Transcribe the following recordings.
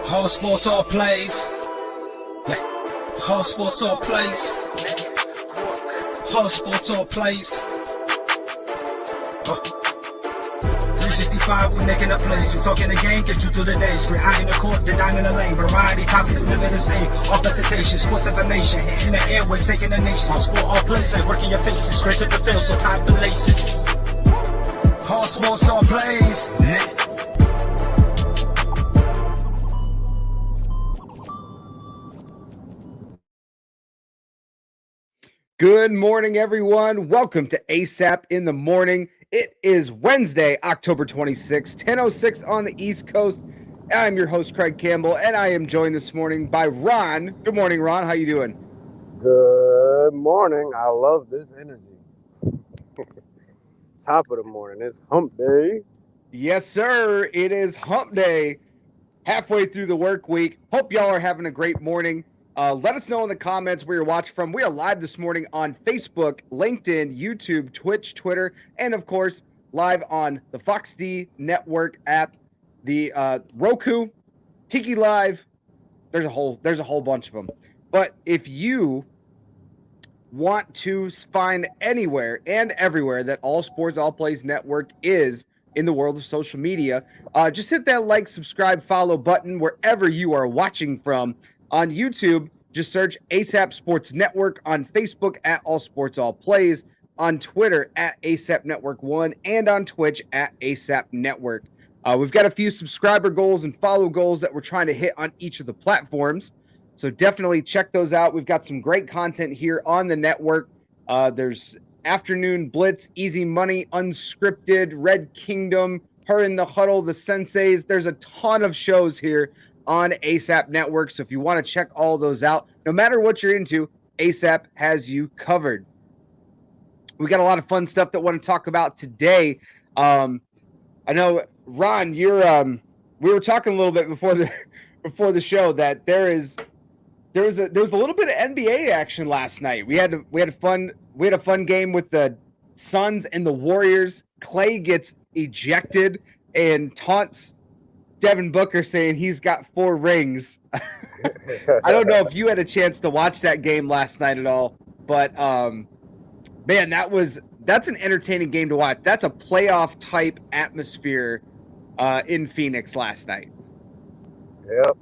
All sports, all plays. All sports, all plays. All sports, all plays. 365, we making up plays. You talking the game, get you to the days. We're high in the court, then I'm in the lane. Variety, topics, living the same. All presentation, sports information. In the airways, taking the nation. All sport, all plays, like working your faces. Grace at the field, so tie the laces. All sports, all plays. Good morning, everyone. Welcome to ASAP in the Morning. It is Wednesday, October 26th, 10:06 on the East Coast. I'm your host, Craig Campbell, and I am joined this morning by Ron. Good morning, Ron. How you doing? Good morning. I love this energy. Top of the morning. It's hump day. Yes, sir. It is hump day. Halfway through the work week. Hope y'all are having a great morning. Let us know in the comments where you're watching from. We are live this morning on Facebook, LinkedIn, YouTube, Twitch, Twitter, and of course, live on the Fox D Network app, the Roku, Tiki Live. There's a whole bunch of them. But if you want to find anywhere and everywhere that All Sports All Plays Network is in the world of social media, just hit that like, subscribe, follow button wherever you are watching from. On YouTube, just search ASAP Sports Network. On Facebook, at All Sports All Plays. On Twitter, at ASAP Network 1. And on Twitch, at ASAP Network. We've got a few subscriber goals and follow goals that we're trying to hit on each of the platforms. So definitely check those out. We've got some great content here on the network. There's Afternoon Blitz, Easy Money, Unscripted, Red Kingdom, Her in the Huddle, The Senseis. There's a ton of shows here on ASAP Network. So if you want to check all those out, no matter what you're into, ASAP has you covered. We got a lot of fun stuff that I want to talk about today. I know, Ron, you're we were talking a little bit before the show that there was a little bit of NBA action last night. We had a fun game with the Suns and the Warriors. Clay gets ejected and taunts Devin Booker, saying he's got 4 rings. I don't know if you had a chance to watch that game last night at all, but man, that's an entertaining game to watch. That's a playoff type atmosphere in Phoenix last night. Yep.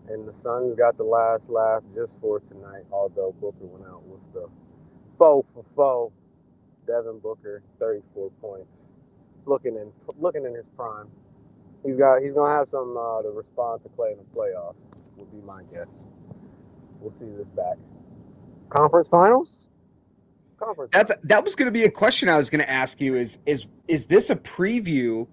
And the Suns got the last laugh just for tonight, although Booker went out with the foe for foe. Devin Booker, 34 points. Looking in his prime. He's gonna have some to respond to Clay in the playoffs, would be my guess. We'll see this back. Conference finals? That was gonna be a question I was gonna ask you, is this a preview?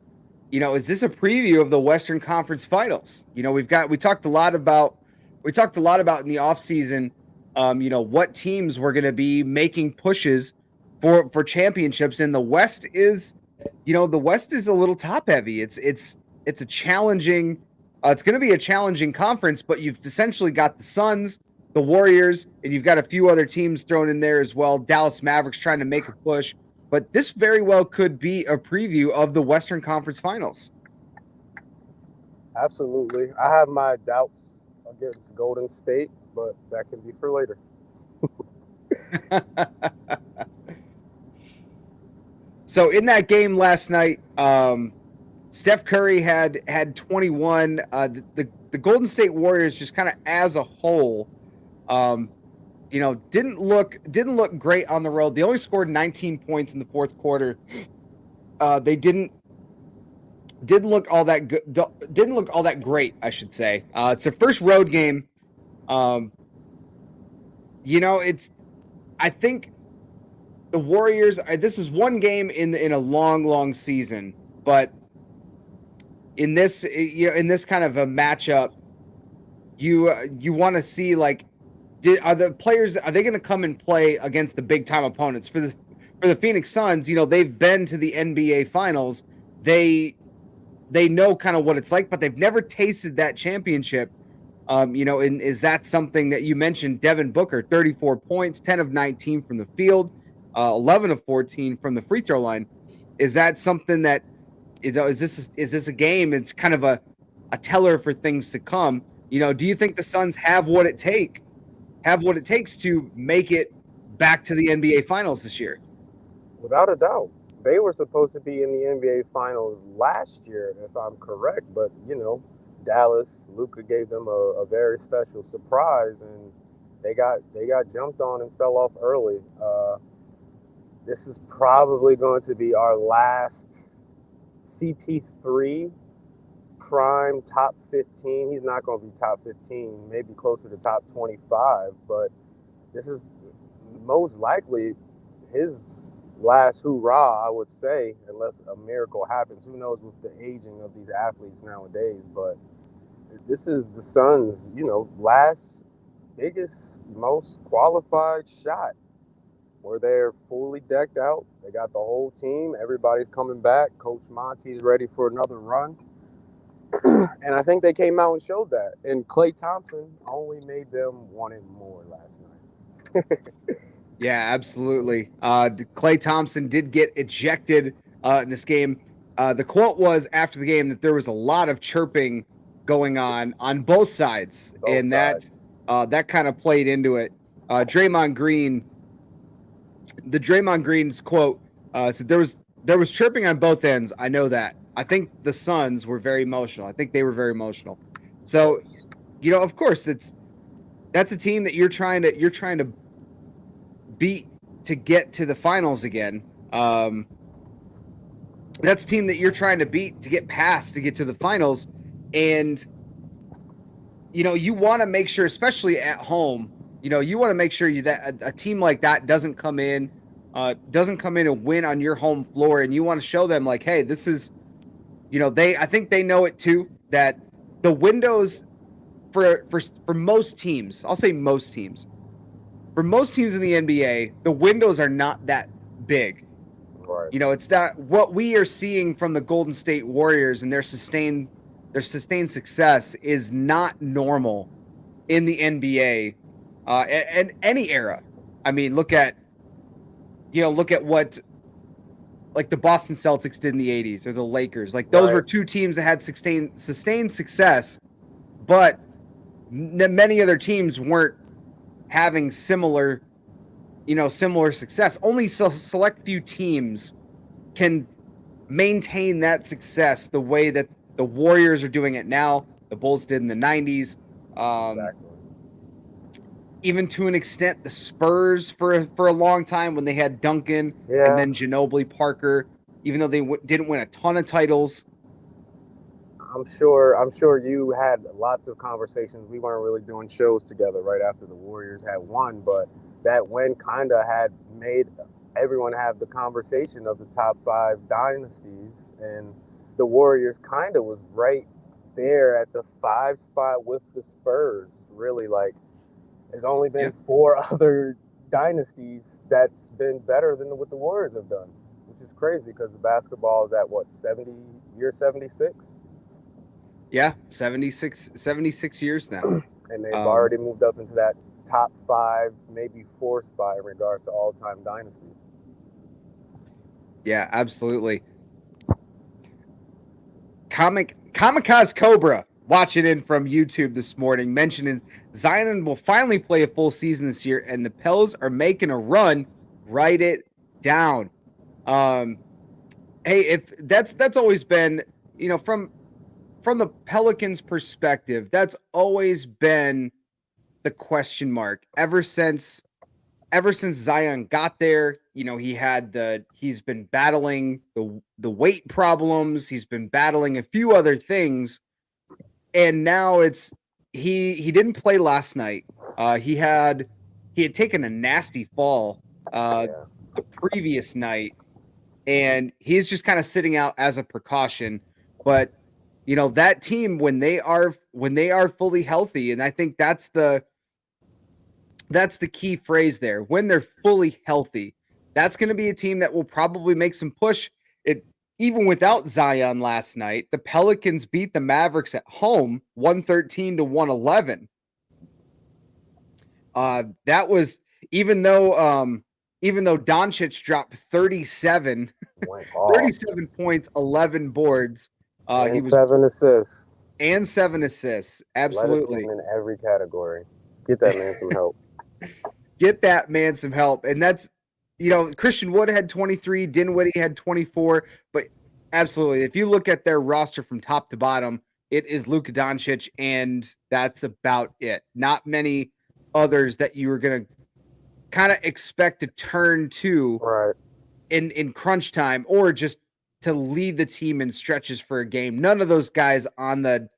You know, is this a preview of the Western Conference Finals? You know, we talked a lot about in the offseason, what teams were gonna be making pushes for championships, and the West is a little top heavy. It's a challenging, it's going to be a challenging conference, but you've essentially got the Suns, the Warriors, and you've got a few other teams thrown in there as well. Dallas Mavericks trying to make a push, but this very well could be a preview of the Western Conference Finals. Absolutely. I have my doubts against Golden State, but that can be for later. So in that game last night, Steph Curry had 21. The Golden State Warriors just kind of as a whole, didn't look great on the road. They only scored 19 points in the fourth quarter. They didn't look all that good. Didn't look all that great, I should say. It's their first road game. I think the Warriors. This is one game in a long season, but in this kind of a matchup, you want to see, are they going to come and play against the big time opponents? For the Phoenix Suns, they've been to the NBA Finals. They know kind of what it's like, but they've never tasted that championship. And is that something that you mentioned? Devin Booker, 34 points, 10 of 19 from the field, 11 of 14 from the free throw line. Is that something that is this a game? It's kind of teller for things to come. Do you think the Suns have what it takes to make it back to the NBA Finals this year? Without a doubt. They were supposed to be in the NBA Finals last year, if I'm correct, but Dallas, Luka gave them a very special surprise, and they got jumped on and fell off early. This is probably going to be our last CP3 prime top 15. He's not going to be top 15, maybe closer to top 25, but this is most likely his last hoorah, I would say, unless a miracle happens. Who knows with the aging of these athletes nowadays, but this is the Suns, last biggest, most qualified shot where they're fully decked out. They got the whole team. Everybody's coming back. Coach Monty's ready for another run. And I think they came out and showed that. And Klay Thompson only made them want it more last night. Yeah, absolutely. Klay Thompson did get ejected in this game. The quote was after the game that there was a lot of chirping going on both sides, and that kind of played into it. Draymond Green's quote said there was chirping on both ends. I know that. I think the Suns were very emotional. I think they were very emotional. So, of course, that's a team that you're trying to beat to get to the finals again. That's a team that you're trying to beat to get past to get to the finals, and you want to make sure, especially at home, you want to make sure that a team like that doesn't come in and win on your home floor, and you want to show them like, hey, this is, I think they know it too, that the windows for most teams, I'll say most teams. For most teams in the NBA, the windows are not that big. Right. It's not what we are seeing from the Golden State Warriors, and their sustained success is not normal in the NBA and any era. I mean, look at what like the Boston Celtics did in the 80s or the Lakers. Like those were two teams that had sustained success, but many other teams weren't having similar success. Only select few teams can maintain that success the way that the Warriors are doing it now. The Bulls did in the 90s. Exactly. Even to an extent, the Spurs for a long time when they had Duncan and then Ginobili, Parker, even though they didn't win a ton of titles. I'm sure you had lots of conversations. We weren't really doing shows together right after the Warriors had won, but that win kind of had made everyone have the conversation of the top 5 dynasties, and the Warriors kind of was right there at the 5 spot with the Spurs. Really, like, there's only been 4 other dynasties that's been better than what the Warriors have done, which is crazy because the basketball is at what, 76? Yeah, 76 years now. And they've already moved up into that top 5, maybe 4 spot in regards to all-time dynasties. Yeah, absolutely. Kamikaze Cobra watching in from YouTube this morning, mentioning Zion will finally play a full season this year, and the Pels are making a run. Write it down. Hey, if that's always been, from the Pelicans' perspective, that's always been the question mark ever since Zion got there. He's been battling the weight problems. He's been battling a few other things, and now he didn't play last night. He had taken a nasty fall the previous night, and he's just kind of sitting out as a precaution. But that team, when they are fully healthy, and I think that's the key phrase there. When they're fully healthy, that's going to be a team that will probably make some push. Even without Zion last night, the Pelicans beat the Mavericks at home 113-111. That was even though Doncic dropped 37 points, 11 boards. He was 7 assists. and 7 assists. Led a Absolutely. team in every category. Get that man some help. Get that man some help. And that's, Christian Wood had 23, Dinwiddie had 24, but absolutely, if you look at their roster from top to bottom, it is Luka Doncic, and that's about it. Not many others that you were going to kind of expect to turn to Right. in crunch time or just to lead the team in stretches for a game. None of those guys on the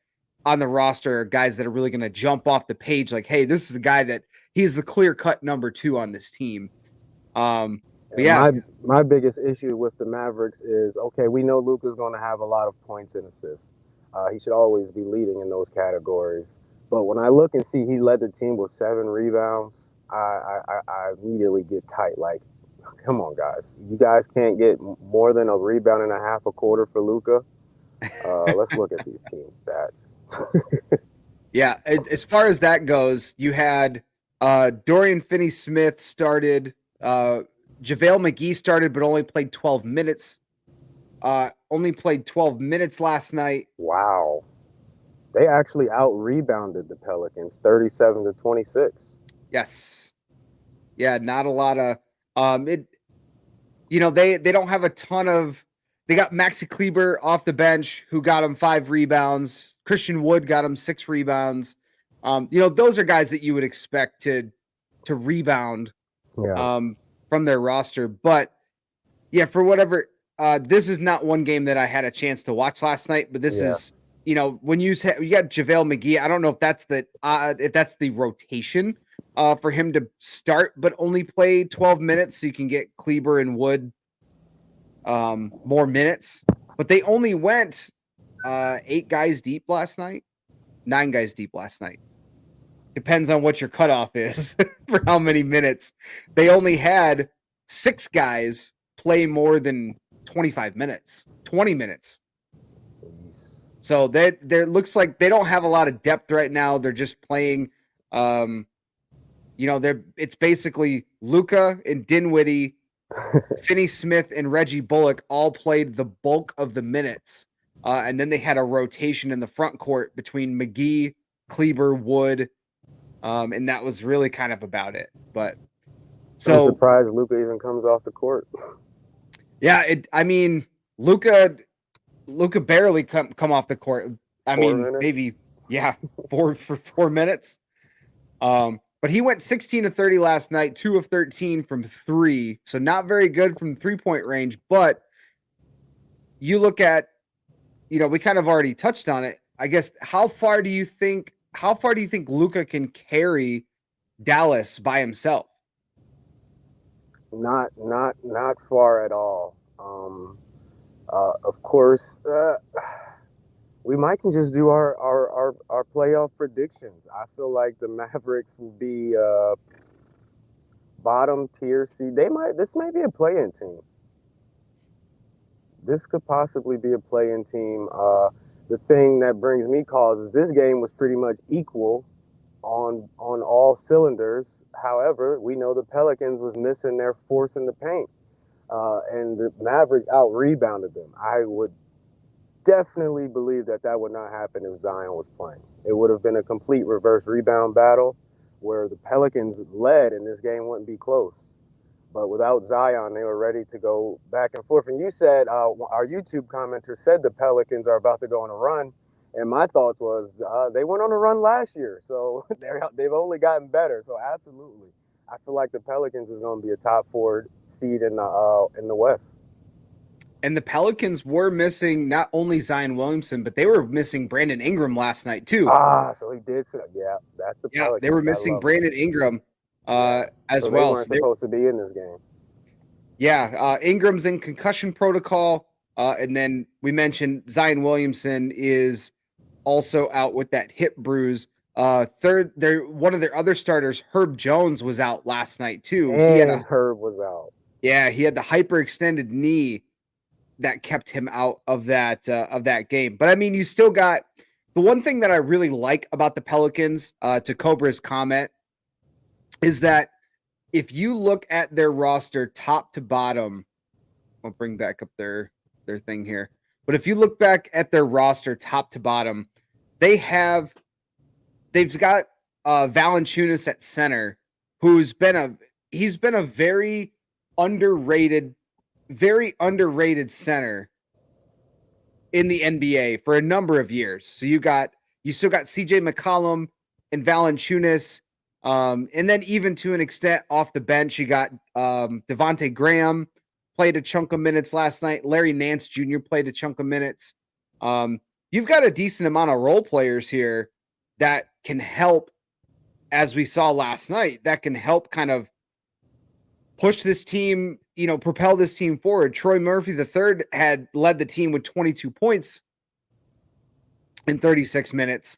roster are guys that are really going to jump off the page like, hey, this is the guy that he's the clear cut number 2 on this team. But yeah, My biggest issue with the Mavericks is, okay, we know Luka's going to have a lot of points and assists. He should always be leading in those categories. But when I look and see he led the team with 7 rebounds, I immediately get tight. Like, come on, guys. You guys can't get more than a rebound and a half a quarter for Luka. Let's look at these team stats. yeah. As far as that goes, you had Dorian Finney-Smith started. JaVale McGee started, but only played 12 minutes. Only played 12 minutes last night. Wow. They actually out-rebounded the Pelicans 37-26. Yes. Yeah, not a lot of they don't have a ton of. They got Maxi Kleber off the bench, who got him 5 rebounds. Christian Wood got him 6 rebounds. Those are guys that you would expect to rebound from their roster. But yeah, for whatever, this is not one game that I had a chance to watch last night. But this is, when you got JaVale McGee, I don't know if that's the rotation for him to start, but only play 12 minutes, so you can get Kleber and Wood more minutes. But they only went 8 guys deep last night, 9 guys deep last night. Depends on what your cutoff is for how many minutes. They only had 6 guys play more than 25 minutes, 20 minutes. So there looks like they don't have a lot of depth right now. They're just playing, it's basically Luka and Dinwiddie, Finney-Smith and Reggie Bullock all played the bulk of the minutes. And then they had a rotation in the front court between McGee, Kleber, Wood, and that was really kind of about it. But I'm surprised Luka even comes off the court. Yeah, Luka barely come off the court. Maybe 4 minutes. But he went 16 of 30 last night, 2 of 13 from 3. So not very good from 3-point range. But you look at, we kind of already touched on it. I guess how far do you think Luka can carry Dallas by himself? Not far at all. Of course, we might can just do our playoff predictions. I feel like the Mavericks will be bottom tier seed. This may be a play-in team. This could possibly be a play-in team. The thing that brings me cause is this game was pretty much equal on all cylinders. However, we know the Pelicans was missing their force in the paint, and the Mavericks out-rebounded them. I would definitely believe that would not happen if Zion was playing. It would have been a complete reverse rebound battle where the Pelicans led and this game wouldn't be close. But without Zion, they were ready to go back and forth. And you said, our YouTube commenter said the Pelicans are about to go on a run. And my thoughts was they went on a run last year. So they've only gotten better. So absolutely. I feel like the Pelicans is going to be a top 4 seed in the West. And the Pelicans were missing not only Zion Williamson, but they were missing Brandon Ingram last night too. So he did. Yeah, that's the Pelicans. They were missing Brandon Ingram as so well. They weren't supposed to be in this game. Yeah, Ingram's in concussion protocol, and then we mentioned Zion Williamson is also out with that hip bruise. One of their other starters, Herb Jones, was out last night too. Herb was out. Yeah, he had the hyperextended knee that kept him out of that game. But you still got the one thing that I really like about the Pelicans, to Cobra's comment, is that if you look at their roster top to bottom, I'll bring back up their thing here. But if you look back at their roster top to bottom, they've got Valanciunas at center, who's been a very underrated center in the NBA for a number of years. So you still got CJ McCollum and Valanciunas. And then even to an extent off the bench, you got Devontae Graham played a chunk of minutes last night. Larry Nance Jr. played a chunk of minutes. You've got a decent amount of role players here that can help, as we saw last night, that can help kind of push this team, propel this team forward. Troy Murphy III had led the team with 22 points in 36 minutes.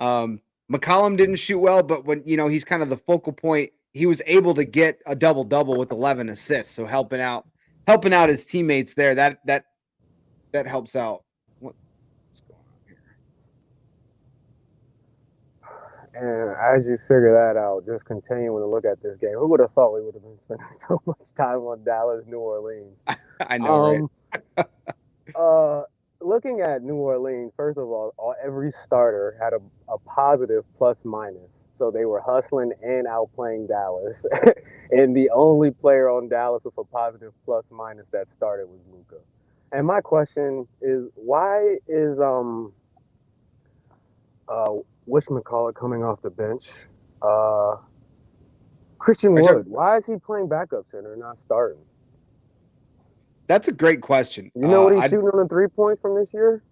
McCollum didn't shoot well, but when, he's kind of the focal point, he was able to get a double-double with 11 assists. So helping out his teammates there, that helps out. What's going on here? And as you figure that out, just continuing to look at this game, who would have thought we would have been spending so much time on Dallas, New Orleans? I know, right? Looking at New Orleans, first of all, every starter had a positive plus minus. So they were hustling and outplaying Dallas. And the only player on Dallas with a positive plus minus that started was Luka. And my question is, why is whatchamacallit coming off the bench? Christian Wood. Why is he playing backup center, not starting? That's a great question. You know what he's shooting on the 3-point from this year?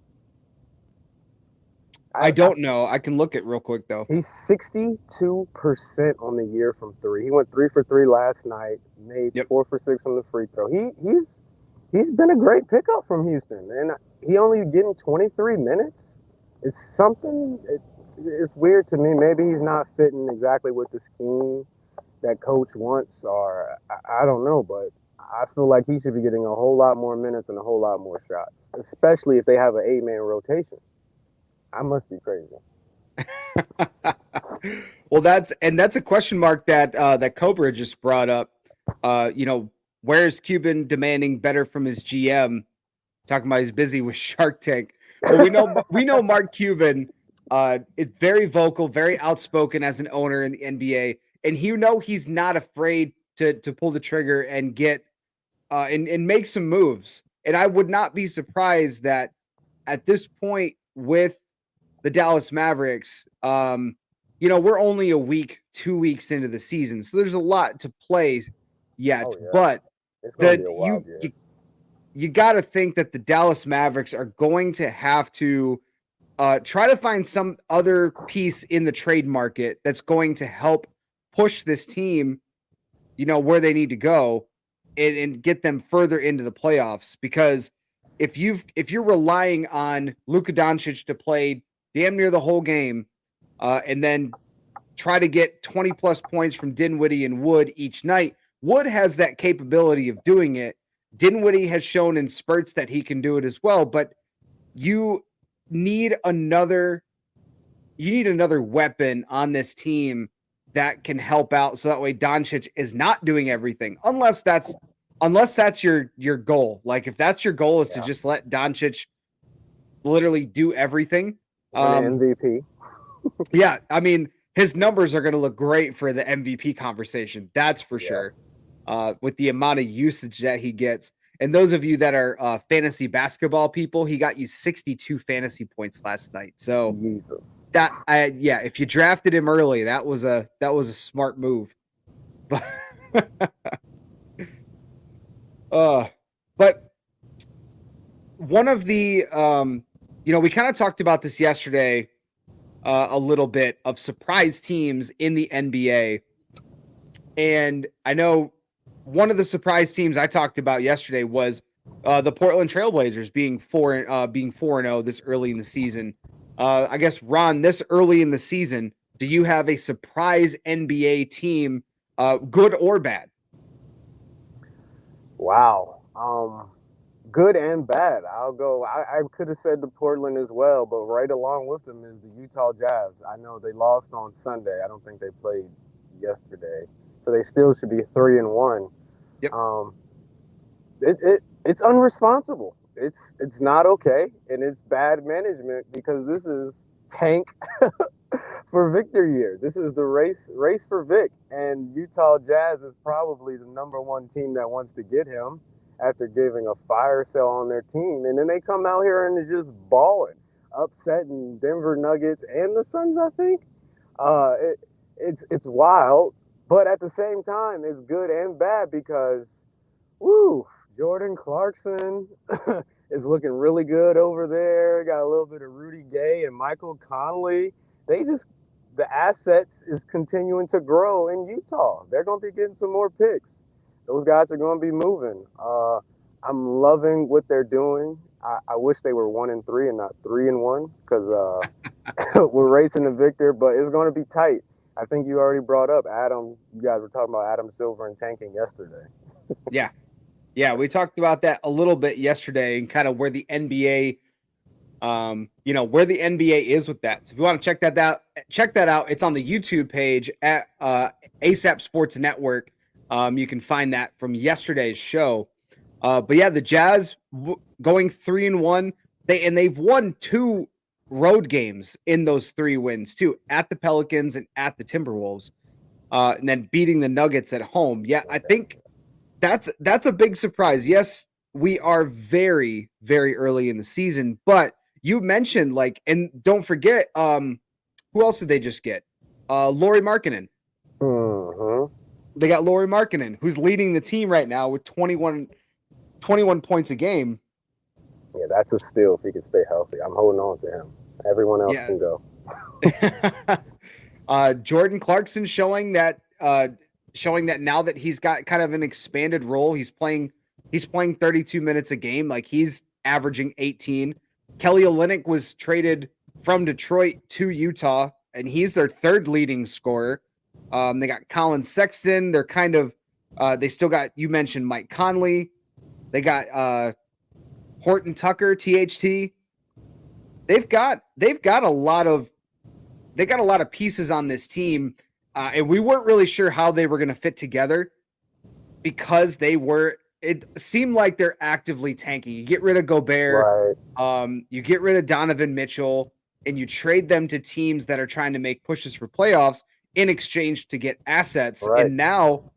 I don't know. I can look it real quick, though. He's 62% on the year from 3. He went 3 for 3 last night, made 4 for 6 from the free throw. He's been a great pickup from Houston, and he only getting 23 minutes. It's something. It's weird to me. Maybe he's not fitting exactly with the scheme that coach wants, or I don't know, but I feel like he should be getting a whole lot more minutes and a whole lot more shots, especially if they have an 8-man rotation. I must be crazy. Well, that's a question mark that Cobra just brought up. Where's Cuban demanding better from his GM? Talking about he's busy with Shark Tank. Well, we know Mark Cuban. It's very vocal, very outspoken as an owner in the NBA, and he's not afraid to pull the trigger and get and make some moves. And I would not be surprised that at this point with the Dallas Mavericks, we're only 2 weeks into the season, so there's a lot to play yet. Oh, yeah. But you got to think that the Dallas Mavericks are going to have to try to find some other piece in the trade market that's going to help push this team, where they need to go and get them further into the playoffs. Because if you're relying on Luka Doncic to play damn near the whole game, and then try to get 20 plus points from Dinwiddie and Wood each night, Wood has that capability of doing it. Dinwiddie has shown in spurts that he can do it as well, but you need another weapon on this team that can help out, so that way Doncic is not doing everything, unless that's your goal. Like if that's your goal is to just let Doncic literally do everything. MVP. Yeah, I mean, his numbers are going to look great for the MVP conversation. That's for sure. With the amount of usage that he gets. And those of you that are fantasy basketball people, he got you 62 fantasy points last night. So Jesus. If you drafted him early, that was a smart move. But but one of the we kind of talked about this yesterday a little bit of surprise teams in the NBA. And I know one of the surprise teams I talked about yesterday was the Portland Trailblazers being 4-0 this early in the season. I guess, Ron, this early in the season, do you have a surprise NBA team, good or bad? Wow. Good and bad. I'll go. I could have said the Portland as well, but right along with them is the Utah Jazz. I know they lost on Sunday. I don't think they played yesterday, so they still should be 3-1. Yep. It's unresponsible. It's not okay, and it's bad management because this is tank for Victor year. This is the race for Vic, and Utah Jazz is probably the number one team that wants to get him after giving a fire sale on their team, and then they come out here and they're just balling, upsetting Denver Nuggets and the Suns. I think it's wild, but at the same time, it's good and bad because, woo, Jordan Clarkson is looking really good over there. Got a little bit of Rudy Gay and Michael Conley. The assets is continuing to grow in Utah. They're going to be getting some more picks. Those guys are going to be moving. I'm loving what they're doing. I wish they were 1-3 and not 3-1 because we're racing to Victor, but it's going to be tight. I think you already brought up Adam. You guys were talking about Adam Silver and tanking yesterday. Yeah, we talked about that a little bit yesterday and kind of where the NBA, where the NBA is with that. So if you want to check that out. It's on the YouTube page at ASAP Sports Network. You can find that from yesterday's show. But yeah, the Jazz going 3-1. They've won 2 road games in those 3 wins too, at the Pelicans and at the Timberwolves, and then beating the Nuggets at home. Yeah, I think that's a big surprise. Yes, we are very, very early in the season, but you mentioned and don't forget, who else did they just get? Lauri Markkanen. Mm-hmm. They got Lauri Markkanen, who's leading the team right now with 21 points a game. Yeah, that's a steal if he can stay healthy. I'm holding on to him. Everyone else can go. Jordan Clarkson showing that now that he's got kind of an expanded role, he's playing 32 minutes a game. Like, he's averaging 18. Kelly Olynyk was traded from Detroit to Utah, and he's their 3rd leading scorer. They got Colin Sexton. They're kind of they still got, you mentioned Mike Conley. They got Horton Tucker, THT. They've got a lot of pieces on this team, and we weren't really sure how they were going to fit together because it seemed like they're actively tanking. You get rid of Gobert, right. You get rid of Donovan Mitchell, and you trade them to teams that are trying to make pushes for playoffs in exchange to get assets. Right. And now,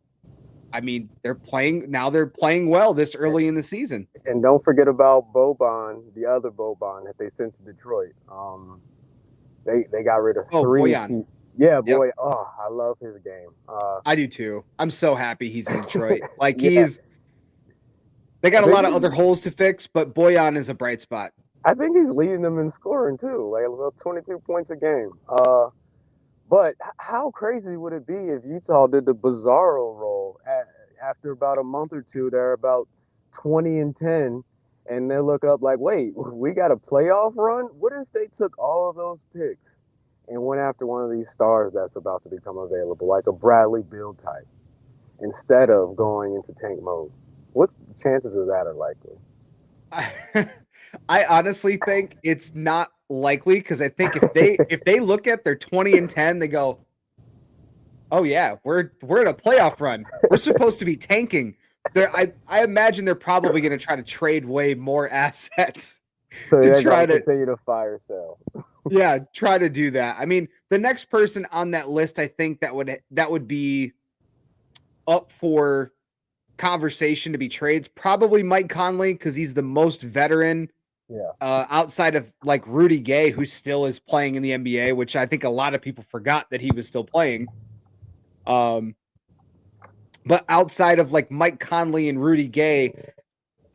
I mean, they're playing well this early in the season. And don't forget about Boban, the other Boban that they sent to Detroit. They got rid of 3. Boyan. Yeah, boy. Yep. Oh, I love his game. I do too. I'm so happy he's in Detroit. Like, yeah. They got a lot of other holes to fix, but Boyan is a bright spot. I think he's leading them in scoring too, like about 22 points a game. But how crazy would it be if Utah did the Bizarro roll after about a month or two? They're about 20-10, and they look up like, wait, we got a playoff run? What if they took all of those picks and went after one of these stars that's about to become available, like a Bradley Beal type, instead of going into tank mode? What chances of that are likely? I honestly think it's not likely, because I think if they look at their 20-10, they go, oh yeah, we're in a playoff run. We're supposed to be tanking. I imagine they're probably going to try to trade way more assets. So they're going to continue to fire sale. Yeah, try to do that. I mean, the next person on that list, I think that would be up for conversation to be trades, probably Mike Conley, because he's the most veteran. Yeah. Outside of like Rudy Gay, who still is playing in the NBA, which I think a lot of people forgot that he was still playing. But outside of like Mike Conley and Rudy Gay,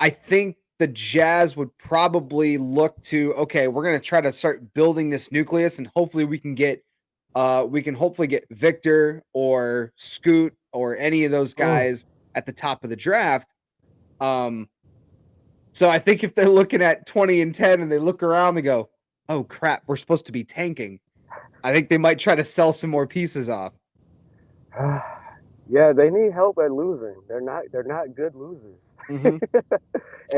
I think the Jazz would probably look to, okay, we're going to try to start building this nucleus, and hopefully we can get Victor or Scoot or any of those guys at the top of the draft. So I think if they're looking at 20-10 and they look around, they go, oh crap, we're supposed to be tanking. I think they might try to sell some more pieces off. Yeah, they need help at losing. They're not good losers. Mm-hmm.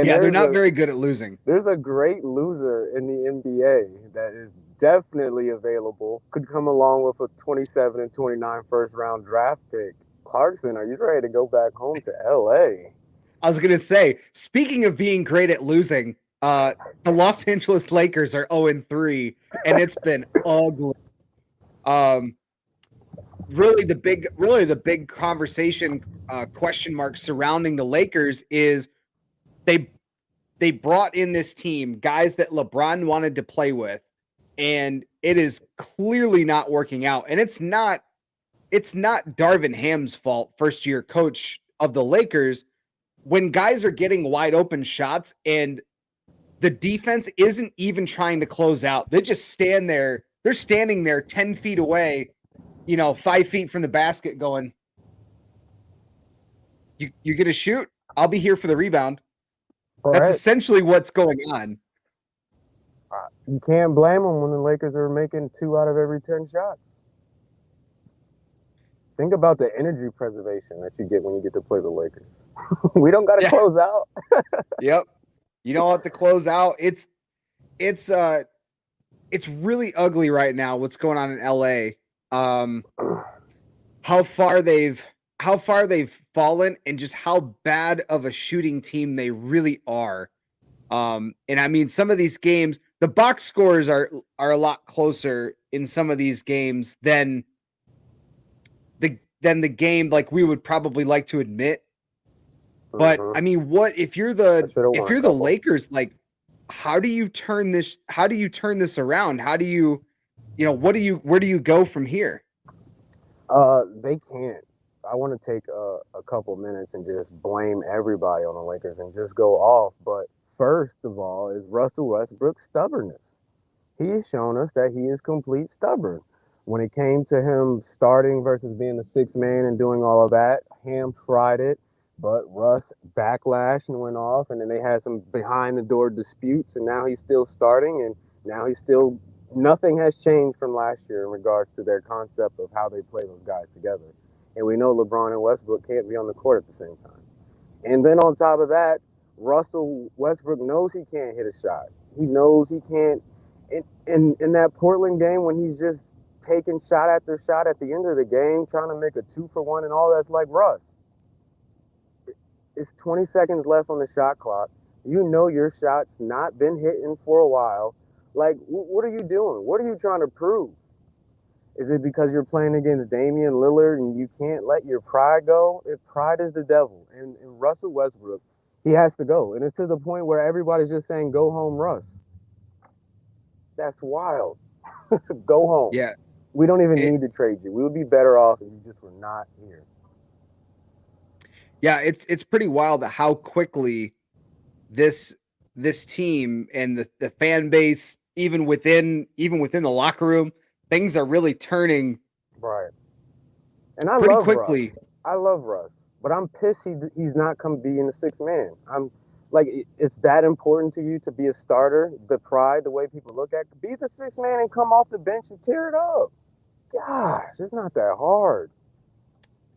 Yeah, they're not very good at losing. There's a great loser in the NBA that is definitely available. Could come along with a 27 and 29 first round draft pick. Clarkson, are you ready to go back home to LA? I was going to say, speaking of being great at losing, The Los Angeles Lakers are 0-3, and it's been ugly. Really the big conversation question mark surrounding the Lakers is they brought in this team, guys that LeBron wanted to play with, and it is clearly not working out. And it's not Darvin Ham's fault, first year coach of the Lakers, when guys are getting wide open shots and the defense isn't even trying to close out. They just stand there. They're standing there 10 feet away, 5 feet from the basket going, you get a shoot? I'll be here for the rebound. All That's right. essentially what's going on. You can't blame them when the Lakers are making 2 out of every 10 shots. Think about the energy preservation that you get when you get to play the Lakers. We don't got to close out. Yep. You don't have to close out. It's really ugly right now what's going on in LA. How far they've fallen and just how bad of a shooting team they really are. And I mean, some of these games, the box scores are a lot closer in some of these games than the game like we would probably like to admit. But I mean, what if you're the Lakers, like how do you turn this around? How do you where do you go from here? They can't. I want to take a couple minutes and just blame everybody on the Lakers and just go off. But first of all is Russell Westbrook's stubbornness. He has shown us that he is complete stubborn. When it came to him starting versus being the sixth man and doing all of that, Ham tried it, but Russ backlashed and went off, and then they had some behind-the-door disputes, and now he's still starting, and now nothing has changed from last year in regards to their concept of how they play those guys together. And we know LeBron and Westbrook can't be on the court at the same time. And then on top of that, Russell Westbrook knows he can't hit a shot. He knows he can't. In that Portland game when he's just taking shot after shot at the end of the game, trying to make a 2-for-1 and all that's like Russ. It's 20 seconds left on the shot clock. You know your shot's not been hitting for a while. Like, what are you doing? What are you trying to prove? Is it because you're playing against Damian Lillard and you can't let your pride go? Pride is the devil. And Russell Westbrook, he has to go. And it's to the point where everybody's just saying, go home, Russ. That's wild. Go home. Yeah. We don't even need to trade you. We would be better off if you just were not here. Yeah, it's pretty wild how quickly this team and the fan base, even within the locker room, things are really turning right. And I pretty love quickly. Russ. I love Russ, but I'm pissed he's not come being the sixth man. I'm like, it's that important to you to be a starter, the pride, the way people look at, be the sixth man and come off the bench and tear it up. Gosh, it's not that hard.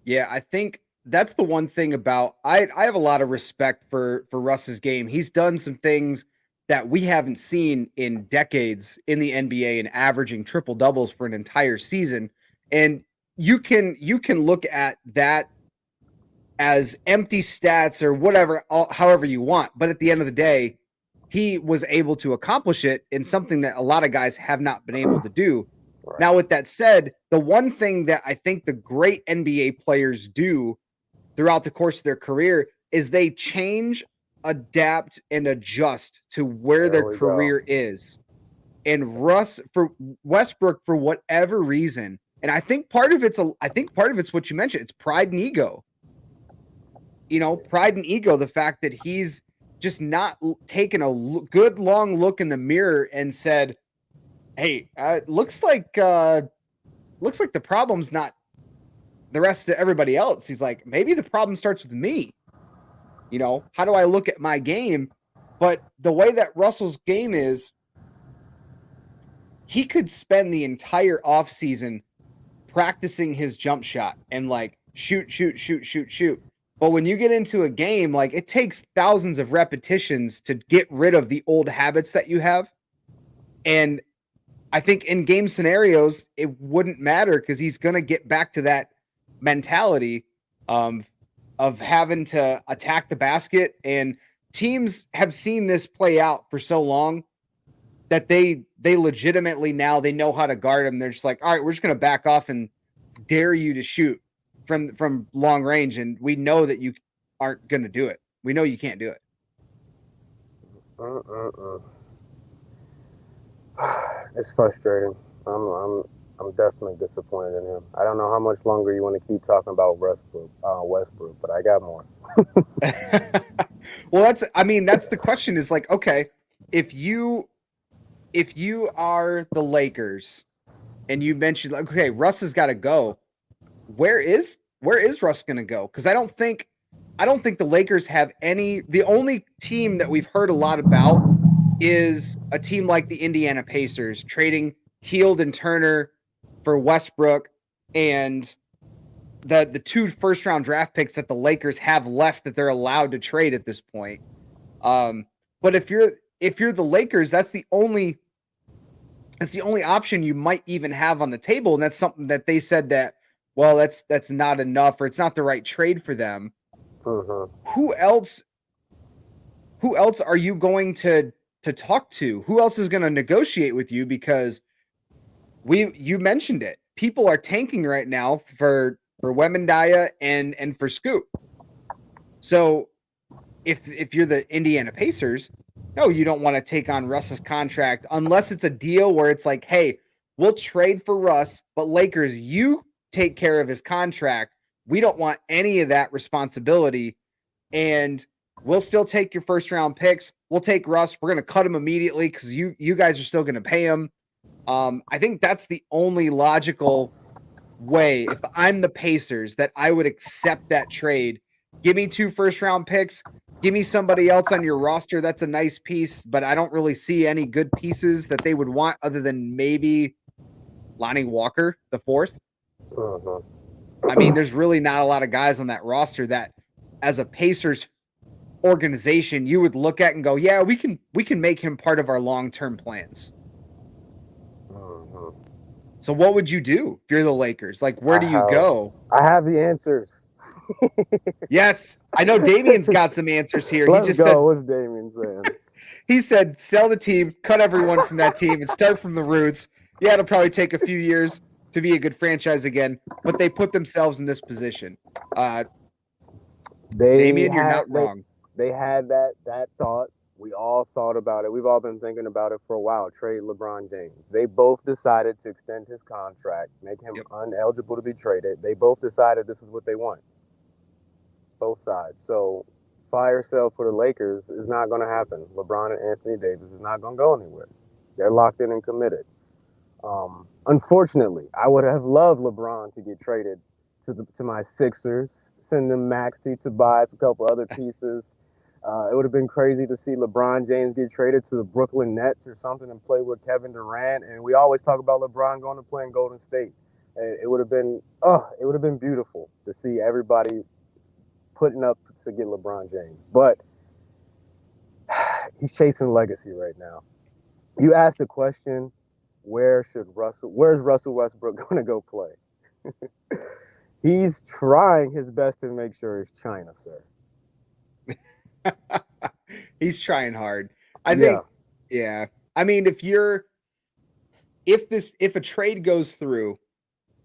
Yeah, I think that's the one thing about I have a lot of respect for Russ's game. He's done some things that we haven't seen in decades in the NBA and averaging triple doubles for an entire season. And you can look at that as empty stats or whatever, however you want. But at the end of the day, he was able to accomplish it in something that a lot of guys have not been able to do. Right. Now, with that said, the one thing that I think the great NBA players do throughout the course of their career is they change, adapt, and adjust to where their career is. And Westbrook, for whatever reason, and I think part of it's what you mentioned. It's pride and ego. Pride and ego, the fact that he's just not taken a good long look in the mirror and said, hey, looks like the problem's not the rest of everybody else. He's like, maybe the problem starts with me. How do I look at my game? But the way that Russell's game is, he could spend the entire offseason practicing his jump shot and like shoot. But when you get into a game, like it takes thousands of repetitions to get rid of the old habits that you have. And I think in game scenarios, it wouldn't matter because he's going to get back to that mentality of having to attack the basket and teams have seen this play out for so long that they legitimately now they know how to guard him. They're just like, all right, we're just going to back off and dare you to shoot from long range, and we know that you aren't going to do it. We know you can't do it. It's frustrating. I'm definitely disappointed in him. I don't know how much longer you want to keep talking about Westbrook, but I got more. Well, that's the question is like, okay, if you are the Lakers and you mentioned like, okay, Russ has got to go. Where is Russ going to go? Because I don't think the Lakers have any. The only team that we've heard a lot about is a team like the Indiana Pacers trading Hield and Turner for Westbrook and the 2 first-round draft picks that the Lakers have left that they're allowed to trade at this point. But if you're the Lakers, that's the only option you might even have on the table, and that's something that they said that, well, that's not enough, or it's not the right trade for them. Who else are you going to talk to? Who else is going to negotiate with you? Because you mentioned it. People are tanking right now for Wemendaya and for Scoot. So if you're the Indiana Pacers, no, you don't want to take on Russ's contract unless it's a deal where it's like, hey, we'll trade for Russ, but Lakers, you take care of his contract. We don't want any of that responsibility, and we'll still take your first round picks. We'll take Russ. We're going to cut him immediately because you guys are still going to pay him. I think that's the only logical way, if I'm the Pacers, that I would accept that trade. Give me 2 first-round picks. Give me somebody else on your roster that's a nice piece, but I don't really see any good pieces that they would want other than maybe Lonnie Walker, the 4th. I mean, there's really not a lot of guys on that roster that, as a Pacers organization, you would look at and go, yeah, we can make him part of our long-term plans. So what would you do if you're the Lakers? Like, where do you go? I have the answers. Yes. I know Damien's got some answers here. Let's he just go. said, What's Damien saying? He said, sell the team, cut everyone from that team, and start from the roots. Yeah, it'll probably take a few years to be a good franchise again, but they put themselves in this position. Damien, you're not wrong. They had that thought. We all thought about it. We've all been thinking about it for a while. Trade LeBron James. They both decided to extend his contract, make him uneligible to be traded. They both decided this is what they want. Both sides. So fire sale for the Lakers is not going to happen. LeBron and Anthony Davis is not going to go anywhere. They're locked in and committed. Unfortunately, I would have loved LeBron to get traded to my Sixers, send them Maxey, Tobias, a couple other pieces. It would have been crazy to see LeBron James get traded to the Brooklyn Nets or something and play with Kevin Durant. And we always talk about LeBron going to play in Golden State. And it would have been beautiful to see everybody putting up to get LeBron James. But he's chasing legacy right now. You asked the question, where's Russell Westbrook going to go play? He's trying his best to make sure it's China, sir. He's trying hard. I think, yeah. I mean, if a trade goes through,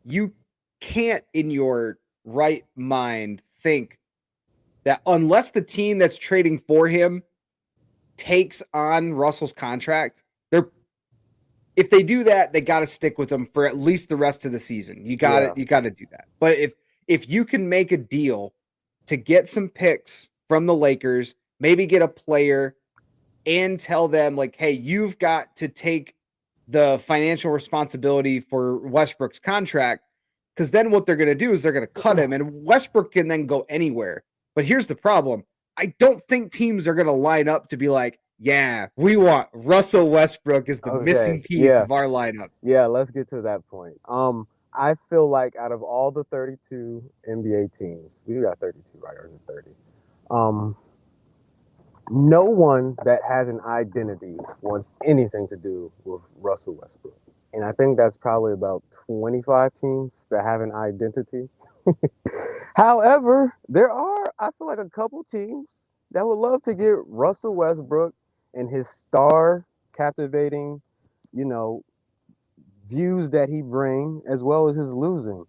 you can't in your right mind think that unless the team that's trading for him takes on Russell's contract, if they do that, they got to stick with him for at least the rest of the season. You got to do that. But if you can make a deal to get some picks from the Lakers, maybe get a player and tell them like, hey, you've got to take the financial responsibility for Westbrook's contract, because then what they're going to do is they're going to cut him and Westbrook can then go anywhere. But here's the problem. I don't think teams are going to line up to be like, yeah, we want Russell Westbrook as the missing piece of our lineup. Yeah, let's get to that point. I feel like out of all the 32 NBA teams, we got 32, right? Or is it 30? No one that has an identity wants anything to do with Russell Westbrook. And I think that's probably about 25 teams that have an identity. However, there are, I feel like, a couple teams that would love to get Russell Westbrook and his star captivating, you know, views that he bring as well as his losing.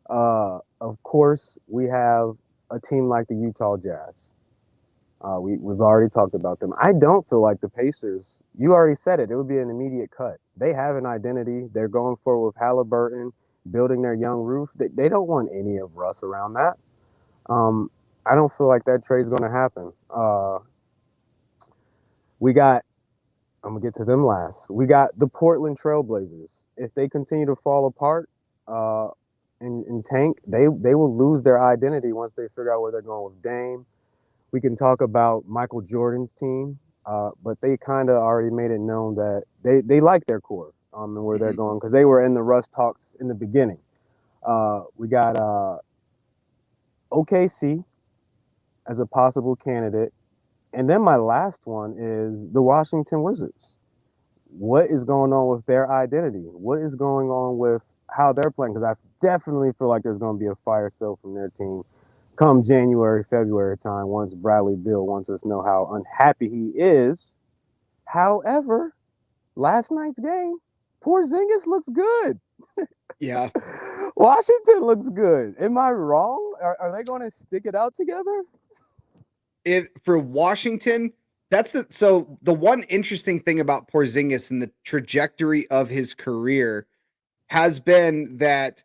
Of course, we have a team like the Utah Jazz. We've already talked about them. I don't feel like the Pacers, you already said it, it would be an immediate cut. They have an identity. They're going forward with Halliburton, building their young roof. They don't want any of Russ around that. Um, I don't feel like that trade's going to happen. We got, I'm going to get to them last. We got the Portland Trailblazers. If they continue to fall apart uh, and tank, they will lose their identity once they figure out where they're going with Dame. We can talk about Michael Jordan's team, but they kind of already made it known that they like their core and where they're going because they were in the Russ talks in the beginning. We got OKC as a possible candidate. And then my last one is the Washington Wizards. What is going on with their identity? What is going on with how they're playing? Because I definitely feel like there's going to be a fire sale from their team come January, February time once Bradley Beal wants us to know how unhappy he is. However, last night's game, Porzingis looks good. Yeah. Washington looks good. Am I wrong? Are they going to stick it out together? For Washington, so the one interesting thing about Porzingis and the trajectory of his career has been that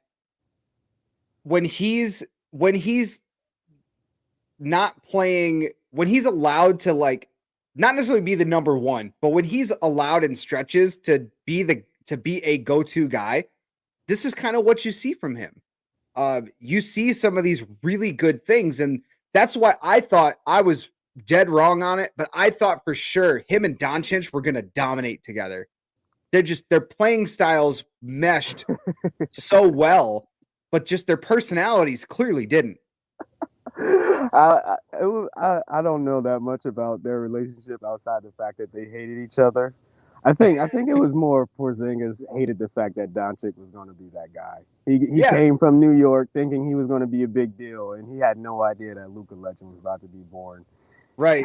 when he's not playing, when he's allowed to like not necessarily be the number one, but when he's allowed in stretches to be a go-to guy, this is kind of what you see from him. You see some of these really good things, and that's why I thought I was dead wrong on it, but I thought for sure him and Doncic were going to dominate together. Their playing styles meshed so well, but just their personalities clearly didn't. I don't know that much about their relationship outside the fact that they hated each other. I think it was more Porzingis hated the fact that Doncic was going to be that guy. He came from New York thinking he was going to be a big deal, and he had no idea that Luka Legend was about to be born. Right.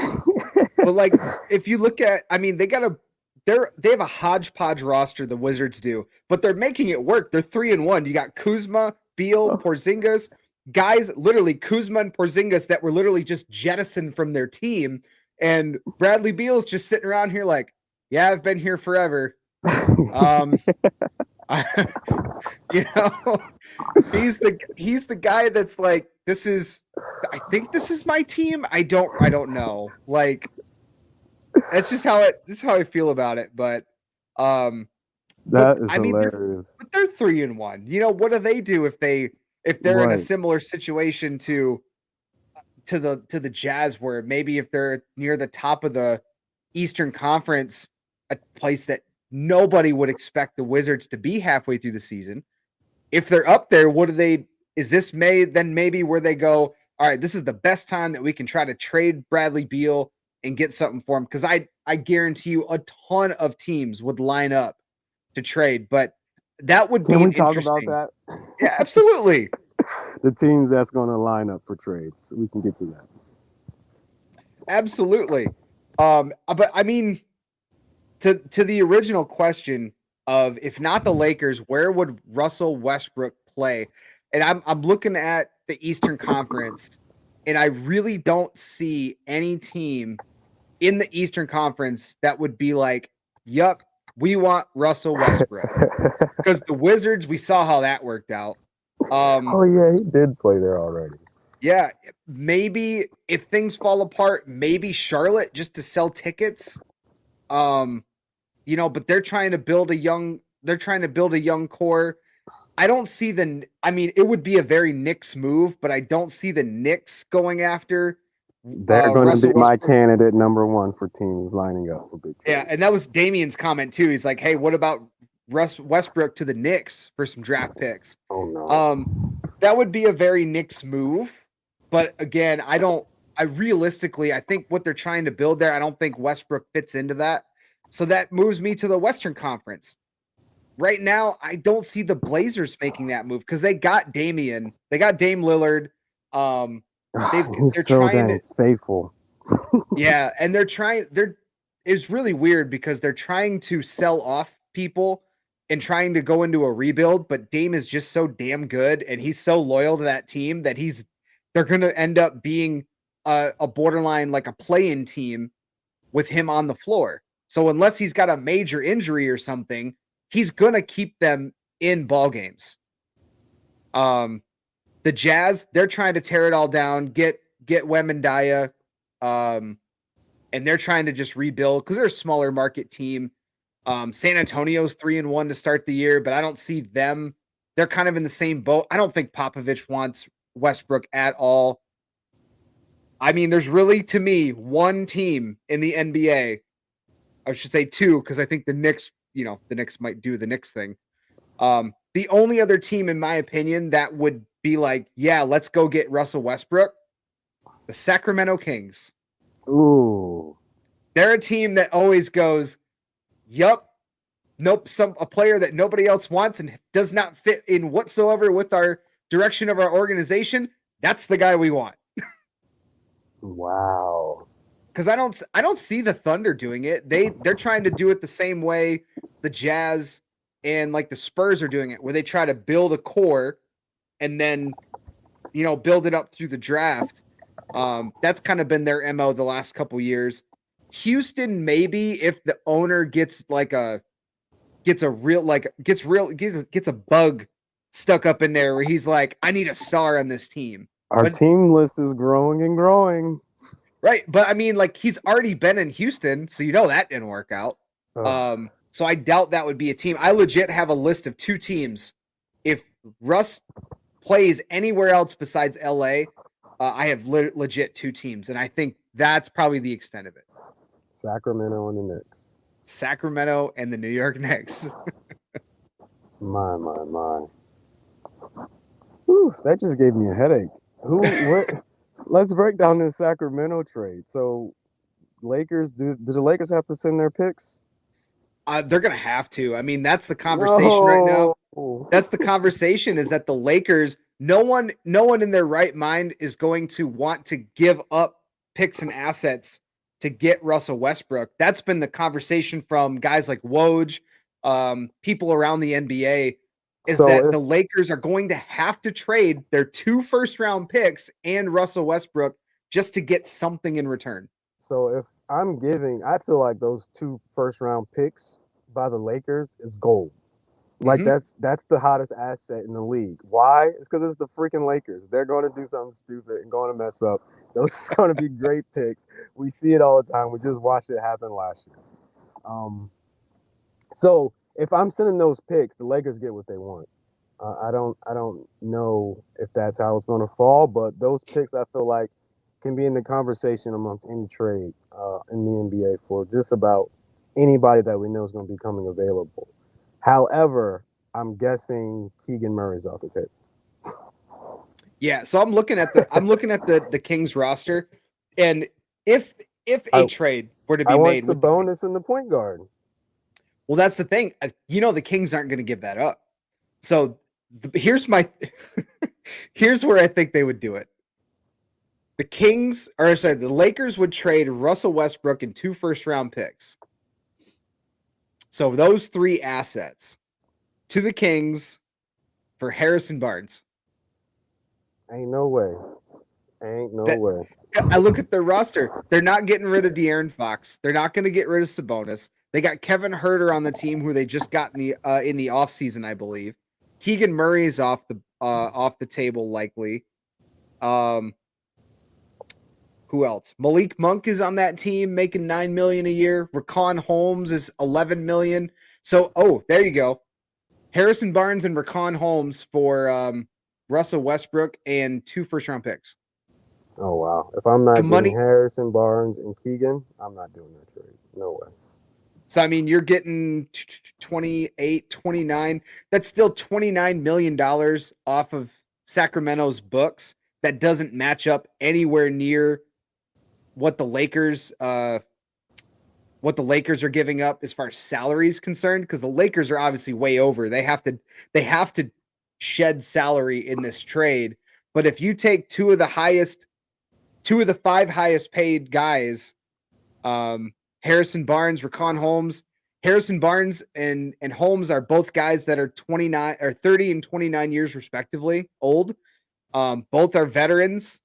But like, if you look at, I mean, they have a hodgepodge roster, the Wizards do, but they're making it work. They're 3-1. You got Kuzma, Beal, Porzingis, guys, literally Kuzma and Porzingis that were literally just jettisoned from their team, and Bradley Beal's just sitting around here like, yeah, I've been here forever. You know, he's the guy that's like, I think this is my team. I don't know. Like, that's just how I feel about it. But hilarious. They're 3-1. You know, what do they do if they're in a similar situation to the Jazz, where maybe if they're near the top of the Eastern Conference, a place that nobody would expect the Wizards to be halfway through the season. If they're up there, is this maybe where they go, all right, this is the best time that we can try to trade Bradley Beal and get something for him? Because I guarantee you a ton of teams would line up to trade, but that would Can we talk about that? Yeah, absolutely. The teams that's going to line up for trades. We can get to that. Absolutely. But I mean, to the original question of, if not the Lakers, where would Russell Westbrook play? And I'm looking at the Eastern Conference, and I really don't see any team in the Eastern Conference that would be like, yup, we want Russell Westbrook. Because the Wizards, we saw how that worked out. Oh yeah, he did play there already. Yeah, maybe if things fall apart, maybe Charlotte, just to sell tickets. You know, but they're trying to build a young core. I don't see it would be a very Knicks move, but I don't see the Knicks going after. They're going to be my candidate number one for teams lining up for big trades. Yeah, and that was Damien's comment too. He's like, hey, what about Westbrook to the Knicks for some draft picks? Oh no. That would be a very Knicks move. But again, I think what they're trying to build there, I don't think Westbrook fits into that. So that moves me to the Western Conference. Right now, I don't see the Blazers making that move because they got Damian. They got Dame Lillard. He's so dang faithful. Yeah, and it's really weird because they're trying to sell off people and trying to go into a rebuild, but Dame is just so damn good and he's so loyal to that team that they're going to end up being a borderline like a play-in team with him on the floor. So unless he's got a major injury or something, he's going to keep them in ball games. The Jazz, they're trying to tear it all down, get Wemendaya, and they're trying to just rebuild because they're a smaller market team. San Antonio's 3-1 to start the year, but I don't see them. They're kind of in the same boat. I don't think Popovich wants Westbrook at all. I mean, there's really, to me, one team in the NBA. I should say two, because I think the Knicks might do the Knicks thing. The only other team, in my opinion, that would be like, yeah, let's go get Russell Westbrook, the Sacramento Kings. Ooh. They're a team that always goes, yup, nope, a player that nobody else wants and does not fit in whatsoever with our direction of our organization. That's the guy we want. Wow. Because I don't see the Thunder doing it. They're trying to do it the same way the Jazz and like the Spurs are doing it, where they try to build a core and then build it up through the draft. That's kind of been their MO the last couple years. Houston, maybe if the owner gets a bug stuck up in there where he's like, I need a star on this team. Our team list is growing and growing. Right. But I mean, like, he's already been in Houston, so that didn't work out. Oh. So I doubt that would be a team. I legit have a list of 2 teams. If Russ plays anywhere else besides LA, I have legit 2 teams, and I think that's probably the extent of it. Sacramento and the Knicks. Sacramento and the New York Knicks. My. Whew, that just gave me a headache. Let's break down this Sacramento trade. So, Lakers, do the Lakers have to send their picks? They're going to have to. I mean, that's the conversation right now. That's the conversation, is that the Lakers, no one in their right mind is going to want to give up picks and assets to get Russell Westbrook. That's been the conversation from guys like Woj, people around the NBA, the Lakers are going to have to trade their 2 first-round picks and Russell Westbrook just to get something in return. So if I feel like those 2 first-round picks by the Lakers is gold. Like that's the hottest asset in the league. Why? It's because it's the freaking Lakers. They're going to do something stupid and going to mess up. Those are going to be great picks. We see it all the time. We just watched it happen last year. So if I'm sending those picks, the Lakers get what they want. I don't know if that's how it's going to fall, but those picks I feel like can be in the conversation amongst any trade in the NBA for just about anybody that we know is going to be coming available. However, I'm guessing Keegan Murray's off the table. Yeah, so I'm looking at the Kings roster, and if a trade were to be made, I want Sabonis in the point guard. Well, that's the thing. The Kings aren't going to give that up. So here's where I think they would do it. The Lakers would trade Russell Westbrook and 2 first-round picks. So those 3 assets to the Kings for Harrison Barnes. Ain't no way. Way. I look at their roster. They're not getting rid of De'Aaron Fox. They're not going to get rid of Sabonis. They got Kevin Huerter on the team, who they just got in the offseason, I believe. Keegan Murray is off the table likely. Who else? Malik Monk is on that team, making $9 million a year. Raquan Holmes is $11 million. So, there you go. Harrison Barnes and Raquan Holmes for Russell Westbrook and 2 first-round picks. Oh wow! If I'm not getting Harrison Barnes and Keegan, I'm not doing that trade. No way. So, I mean, you're getting 28, 29. That's still $29 million off of Sacramento's books. That doesn't match up anywhere near what the Lakers are giving up as far as salary is concerned, because the Lakers are obviously way over. They have to shed salary in this trade. But if you take two of the highest two of the 5 highest paid guys, Harrison Barnes, Raquan Holmes. Harrison Barnes and Holmes are both guys that are 29 or 30 and 29 years respectively old. Both are veterans.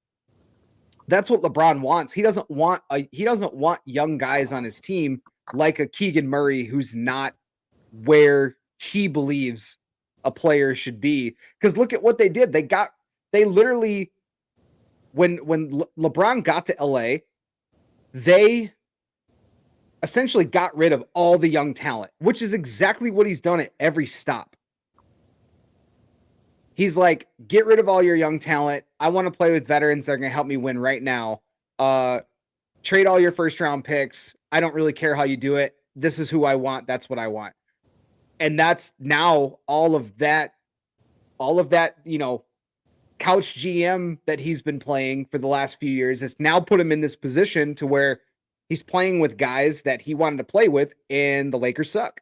That's what LeBron wants. He doesn't want young guys on his team like a Keegan Murray who's not where he believes a player should be. Because look at what they did. They literally when LeBron got to LA, they essentially got rid of all the young talent, which is exactly what he's done at every stop. He's like, get rid of all your young talent. I want to play with veterans that are going to help me win right now. Trade all your first round picks. I don't really care how you do it. This is who I want. That's what I want. And that's now all of that, couch GM that he's been playing for the last few years has now put him in this position to where he's playing with guys that he wanted to play with, and the Lakers suck.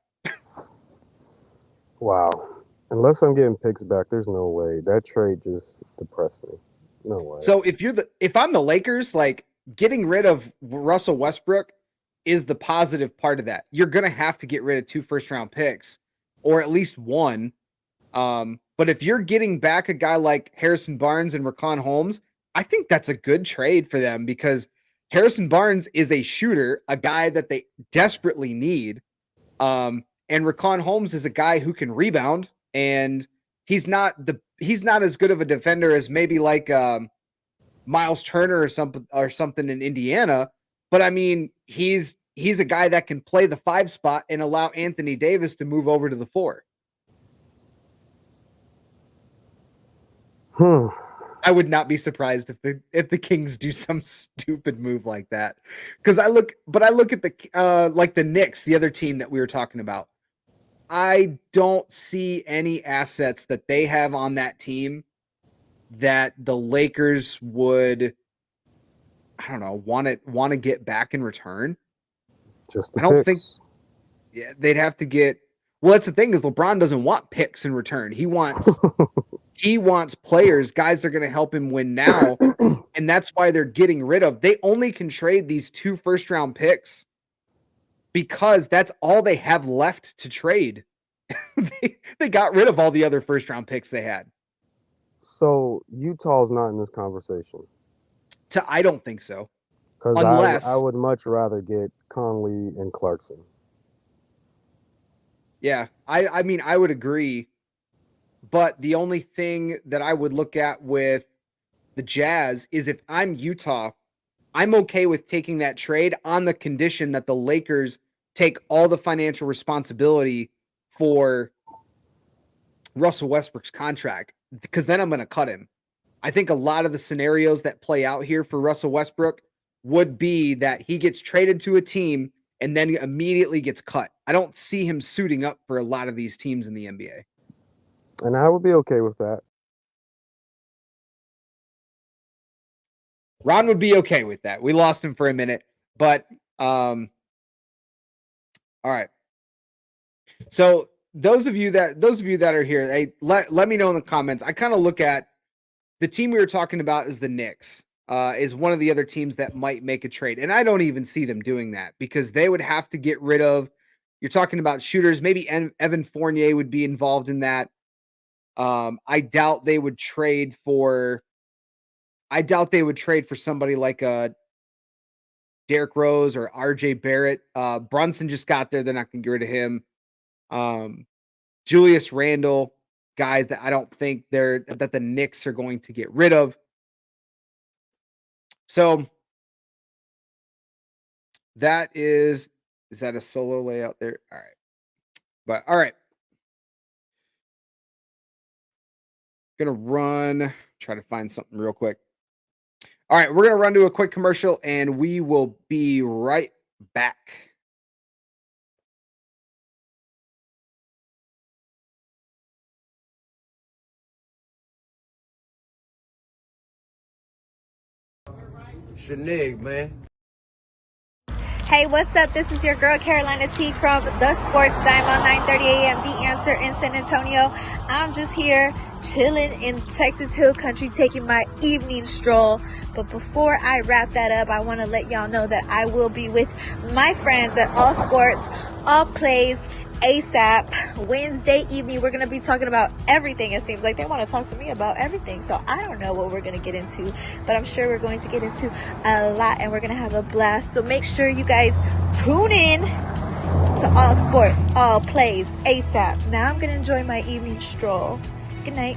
Wow. Unless I'm getting picks back, there's no way. That trade just depressed me. No way. So if I'm the Lakers, like, getting rid of Russell Westbrook is the positive part of that. You're going to have to get rid of 2 first-round picks, or at least 1. But if you're getting back a guy like Harrison Barnes and Raquan Holmes, I think that's a good trade for them because Harrison Barnes is a shooter, a guy that they desperately need. And Raquan Holmes is a guy who can rebound, and he's not as good of a defender as maybe like Miles Turner or something in Indiana. But I mean, he's a guy that can play the 5 spot and allow Anthony Davis to move over to the 4. I would not be surprised if the Kings do some stupid move like that. Because I look at the like the Knicks, the other team that we were talking about. I don't see any assets that they have on that team that the Lakers would, I don't know, want to get back in return. Just the I don't picks. think. Yeah, they'd have to get. Well, that's the thing is LeBron doesn't want picks in return. He wants players, guys that are going to help him win now, and that's why they're getting rid of. They only can trade these 2 first-round picks because that's all they have left to trade. they got rid of all the other first-round picks they had. So Utah's not in this conversation. I don't think so. Because Unless I would much rather get Conley and Clarkson. Yeah, I mean, I would agree. But the only thing that I would look at with the Jazz is if I'm Utah, I'm okay with taking that trade on the condition that the Lakers take all the financial responsibility for Russell Westbrook's contract, because then I'm going to cut him. I think a lot of the scenarios that play out here for Russell Westbrook would be that he gets traded to a team and then immediately gets cut. I don't see him suiting up for a lot of these teams in the NBA. And I would be okay with that. Ron would be okay with that. We lost him for a minute, but all right. So those of you that are here, hey, let me know in the comments. I kind of look at the team we were talking about is the Knicks. Is one of the other teams that might make a trade. And I don't even see them doing that because they would have to get rid of, you're talking about shooters. Maybe Evan Fournier would be involved in that. I doubt they would trade for somebody like Derrick Rose or RJ Barrett. Brunson just got there. They're not going to get rid of him. Julius Randle, guys that I don't think that the Knicks are going to get rid of. So that is that a solo layout there? All right. But all right. Gonna try to find something real quick. All right, we're gonna run to a quick commercial and we will be right back. Shanig, man. Hey, what's up? This is your girl Carolina T from The Sports Dime on 9:30 a.m. The Answer in San Antonio. I'm just here chilling in Texas Hill Country, taking my evening stroll. But before I wrap that up, I want to let y'all know that I will be with my friends at All Sports, All Plays, ASAP Wednesday evening. We're going to be talking about everything. It seems like they want to talk to me about everything, so I don't know what we're going to get into, but I'm sure we're going to get into a lot and we're going to have a blast. So make sure you guys tune in to All Sports, All Plays, ASAP. Now I'm going to enjoy my evening stroll. Good night.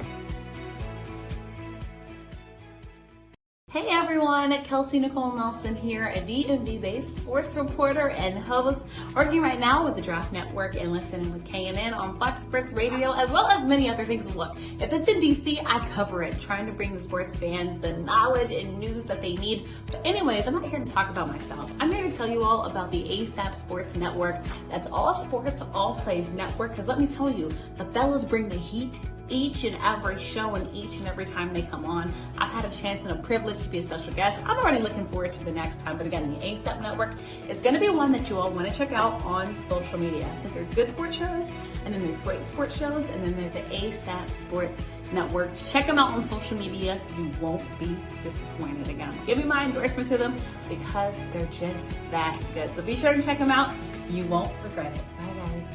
Hey everyone, Kelsey Nicole Nelson here, a DMV-based sports reporter and host, working right now with the Draft Network and listening with KNN on Fox Sports Radio, as well as many other things. Look, if it's in DC, I cover it, trying to bring the sports fans the knowledge and news that they need. But anyways, I'm not here to talk about myself. I'm here to tell you all about the ASAP Sports Network. That's All Sports, All Plays Network, because let me tell you, the fellas bring the heat each and every show and each and every time they come on. I've had a chance and a privilege to be a special guest. I'm already looking forward to the next time. But again, the ASAP Network is going to be one that you all want to check out on social media, because there's good sports shows, and then there's great sports shows, and then there's the ASAP Sports Network. Check them out on social media. You won't be disappointed. Again, give me my endorsement to them because they're just that good. So be sure to check them out. You won't regret it. Bye guys.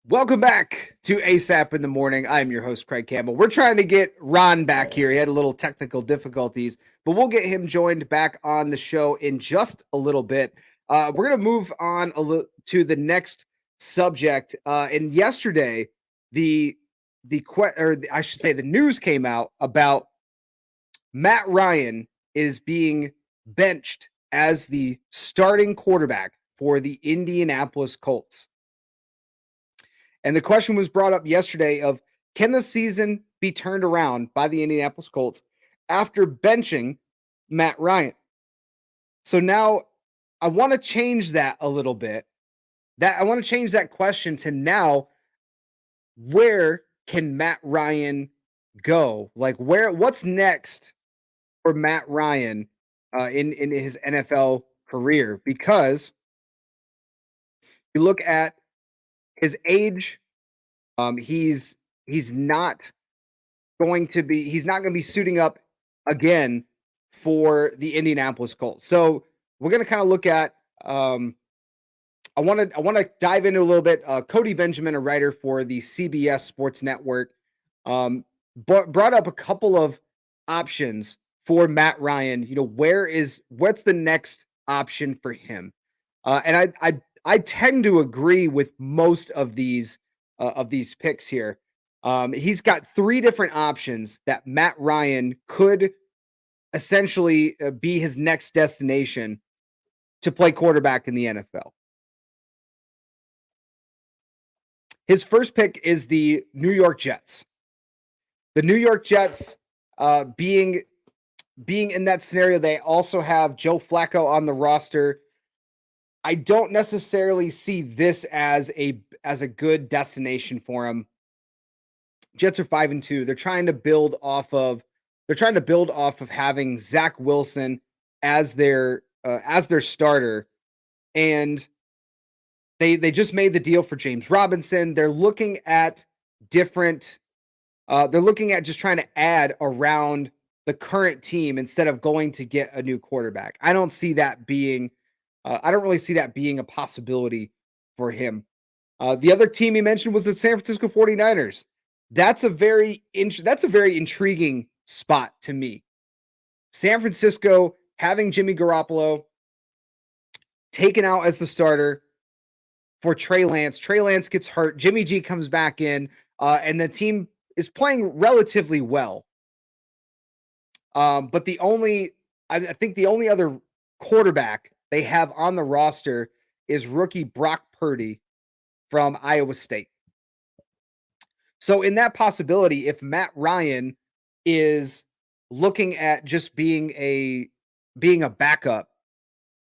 Welcome back to ASAP in the Morning. I'm your host, Craig Campbell. We're trying to get Ron back here. He had a little technical difficulties, but we'll get him joined back on the show in just a little bit. We're going to move on to the next subject. And yesterday, the news came out about Matt Ryan is being benched as the starting quarterback for the Indianapolis Colts. And the question was brought up yesterday of, can the season be turned around by the Indianapolis Colts after benching Matt Ryan? So now I want to change that a little bit. I want to change that question to now, where can Matt Ryan go? Like, what's next for Matt Ryan in his NFL career? Because you look at his age, he's not going to be suiting up again for the Indianapolis Colts. So we're going to kind of look at I want to dive into a little bit. Cody Benjamin, a writer for the CBS Sports Network, brought up a couple of options for Matt Ryan. You know, what's the next option for him? And I tend to agree with most of these picks here. He's got three different options that Matt Ryan could essentially be his next destination to play quarterback in the NFL. His first pick is the New York Jets. The New York Jets, being in that scenario, they also have Joe Flacco on the roster. I don't necessarily see this as a good destination for him. Jets are 5-2. They're trying to build off of having Zach Wilson as their starter, and they just made the deal for James Robinson. They're looking at different. They're looking at just trying to add around the current team instead of going to get a new quarterback. I don't see that being. I don't really see that being a possibility for him. The other team he mentioned was the San Francisco 49ers. That's a very intriguing spot to me. San Francisco having Jimmy Garoppolo taken out as the starter for Trey Lance. Trey Lance gets hurt. Jimmy G comes back in, and the team is playing relatively well. But I think the only other quarterback they have on the roster is rookie Brock Purdy from Iowa State. So in that possibility, if Matt Ryan is looking at just being a backup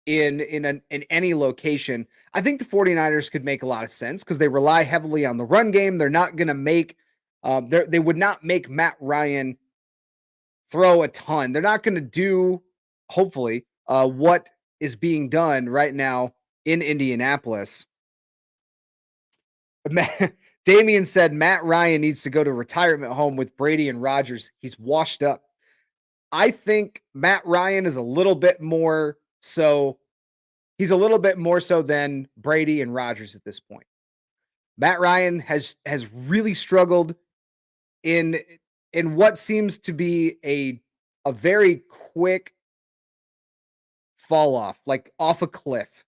in any location, I think the 49ers could make a lot of sense because they rely heavily on the run game. They're not going to make they would not make Matt Ryan throw a ton. They're not going to do, hopefully, what is being done right now in Indianapolis. Damian said Matt Ryan needs to go to retirement home with Brady and Rodgers. He's washed up. I think Matt Ryan is a little bit more so. He's a little bit more so than Brady and Rodgers at this point. Matt Ryan has really struggled in what seems to be a very quick fall off, like off a cliff.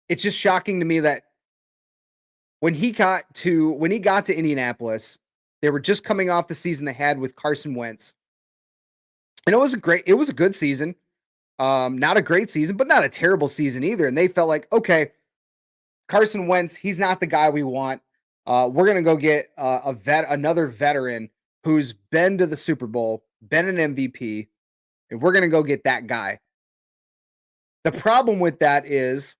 It's just shocking to me that when he got to Indianapolis, they were just coming off the season they had with Carson Wentz. And it was a good season. Not a great season, but not a terrible season either. And they felt like, okay, Carson Wentz, he's not the guy we want. We're gonna go get another veteran who's been to the Super Bowl, been an MVP, and we're gonna go get that guy. The problem with that is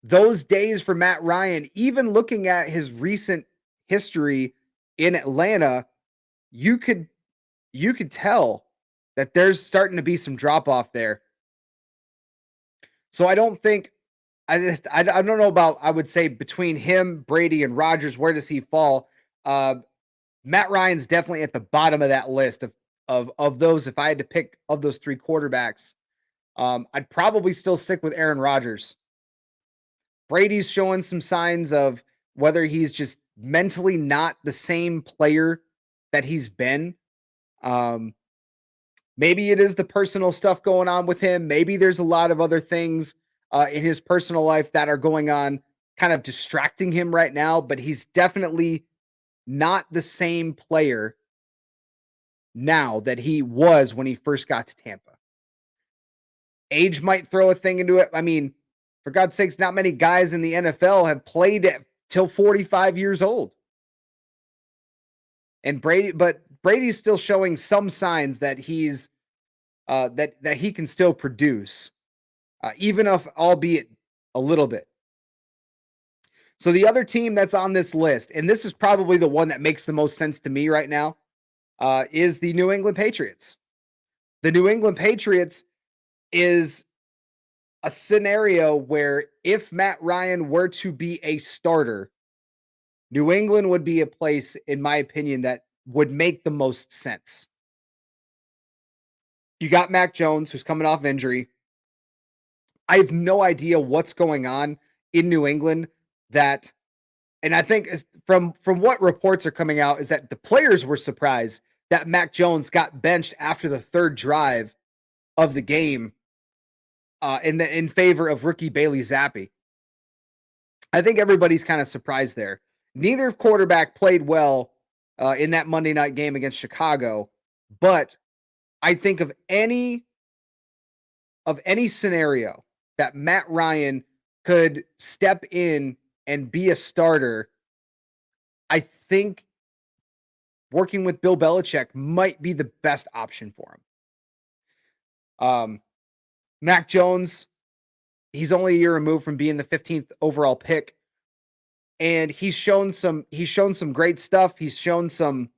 those days for Matt Ryan, even looking at his recent history in Atlanta, you could tell that there's starting to be some drop off there. So I don't think I don't know about, I would say between him, Brady, and Rodgers, where does he fall? Matt Ryan's definitely at the bottom of that list of those. If I had to pick of those three quarterbacks, I'd probably still stick with Aaron Rodgers. Brady's showing some signs of whether he's just mentally not the same player that he's been. Maybe it is the personal stuff going on with him. Maybe there's a lot of other things in his personal life that are going on, kind of distracting him right now, but he's definitely not the same player now that he was when he first got to Tampa. Age might throw a thing into it. I mean, for God's sakes, not many guys in the NFL have played till 45 years old. And Brady's still showing some signs that he's that he can still produce, even if albeit a little bit. So the other team that's on this list, and this is probably the one that makes the most sense to me right now, is the New England Patriots. The New England Patriots is a scenario where if Matt Ryan were to be a starter, New England would be a place, in my opinion, that would make the most sense. You got Mac Jones, who's coming off injury. I have no idea what's going on in New England and I think from what reports are coming out is that the players were surprised that Mac Jones got benched after the third drive of the game in favor of rookie Bailey Zappi. I think everybody's kind of surprised there. Neither quarterback played well in that Monday night game against Chicago, but I think of any scenario that Matt Ryan could step in and be a starter, I think working with Bill Belichick might be the best option for him. Mac Jones, he's only a year removed from being the 15th overall pick, and he's shown some great stuff. He's shown some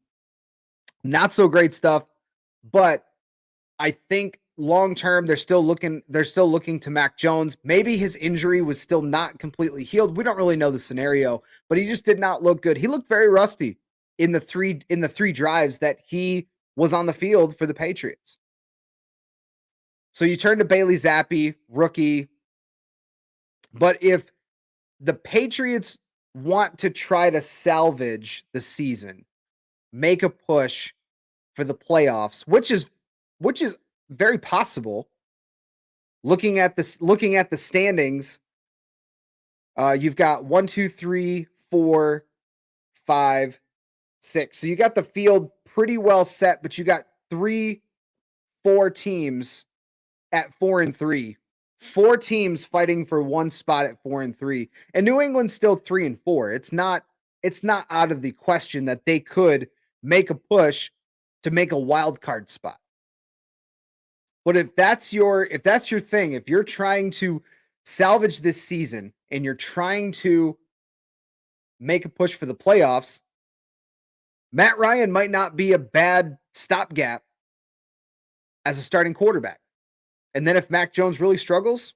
not so great stuff, but I think long term they're still looking to Mac Jones. Maybe his injury was still not completely healed. We don't really know the scenario, but he just did not look good. He looked very rusty in the three drives that he was on the field for the Patriots. So you turn to Bailey Zappi, rookie. But if the Patriots want to try to salvage the season, make a push for the playoffs, which is very possible. Looking at the standings, you've got 1, 2, 3, 4, 5, 6. So you got the field pretty well set, but you got 4 teams at 4-3. 4 teams fighting for one spot at 4-3. And New England's still 3-4. It's not out of the question that they could make a push to make a wild card spot. But if that's your thing, if you're trying to salvage this season and you're trying to make a push for the playoffs, Matt Ryan might not be a bad stopgap as a starting quarterback. And then if Mac Jones really struggles,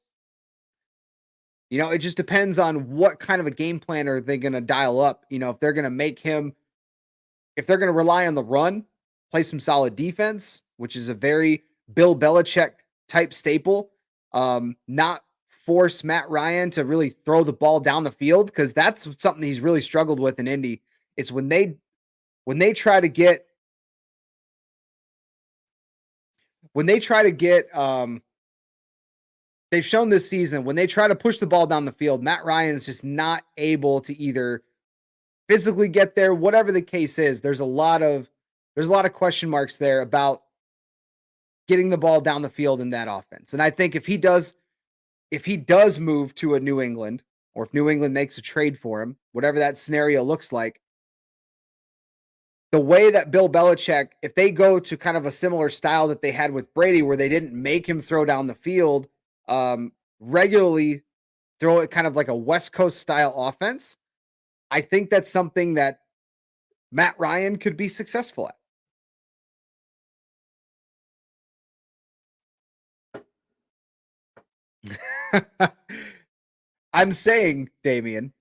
it just depends on what kind of a game plan are they going to dial up. If they're going to if they're going to rely on the run, play some solid defense, which is a very Bill Belichick type staple, not force Matt Ryan to really throw the ball down the field, because that's something he's really struggled with in Indy. It's when they try to get they've shown this season, when they try to push the ball down the field, Matt Ryan is just not able to either physically get there, whatever the case is. There's a lot of question marks there about getting the ball down the field in that offense. And I think if he does move to a New England, or if New England makes a trade for him, whatever that scenario looks like, the way that Bill Belichick, if they go to kind of a similar style that they had with Brady, where they didn't make him throw down the field, regularly throw it kind of like a West Coast style offense, I think that's something that Matt Ryan could be successful at. I'm saying, Damian,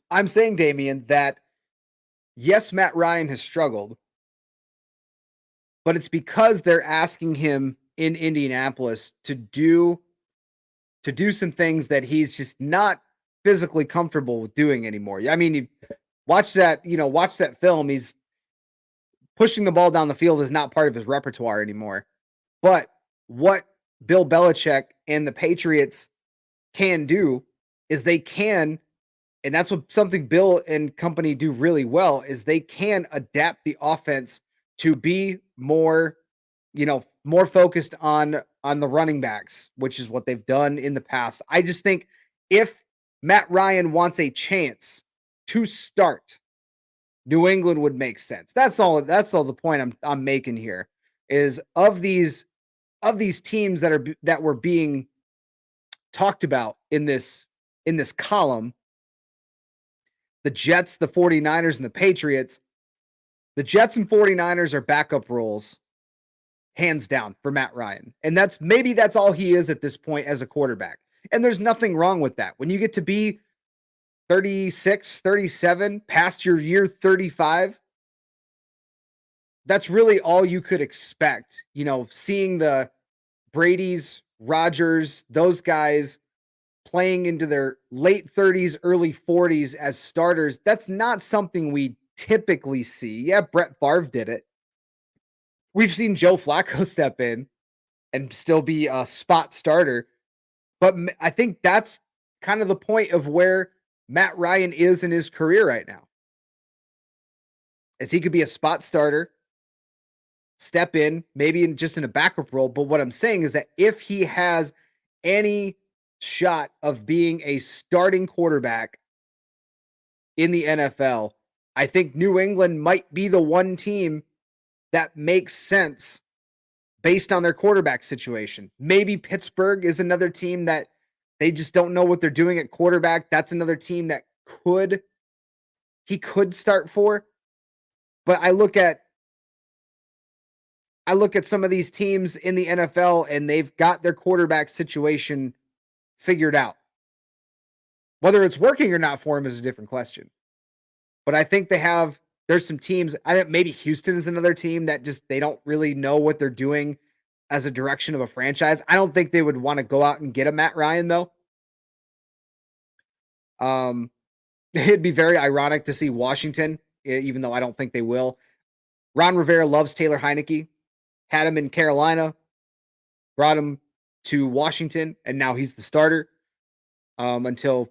that yes, Matt Ryan has struggled, but it's because they're asking him in Indianapolis to do some things that he's just not physically comfortable with doing anymore. I mean, you watch that film. He's pushing the ball down the field is not part of his repertoire anymore. But what Bill Belichick and the Patriots can do is and that's what something Bill and company do really well, is they can adapt the offense to be more focused on the running backs, which is what they've done in the past. I just think if Matt Ryan wants a chance to start, New England would make sense. That's all the point I'm making here, is of these teams that were being talked about in this column, the Jets, the 49ers, and the Patriots. The Jets and 49ers are backup roles, hands down, for Matt Ryan. And that's all he is at this point as a quarterback. And there's nothing wrong with that. When you get to be 36, 37, past your year 35, that's really all you could expect. Seeing the Brady's, Rodgers, those guys playing into their late 30s, early 40s as starters, that's not something we typically see. Yeah, Brett Favre did it. We've seen Joe Flacco step in and still be a spot starter. But I think that's kind of the point of where Matt Ryan is in his career right now, as he could be a spot starter, step in, maybe just in a backup role. But what I'm saying is that if he has any shot of being a starting quarterback in the NFL, I think New England might be the one team that makes sense based on their quarterback situation. Maybe Pittsburgh is another team that they just don't know what they're doing at quarterback. That's another team that he could start for. But I look at some of these teams in the NFL, and they've got their quarterback situation figured out. Whether it's working or not for him is a different question. But I think there's some teams, I think maybe Houston is another team that just, they don't really know what they're doing as a direction of a franchise. I don't think they would want to go out and get a Matt Ryan, though. It'd be very ironic to see Washington, even though I don't think they will. Ron Rivera loves Taylor Heineke, had him in Carolina, brought him to Washington, and now he's the starter until,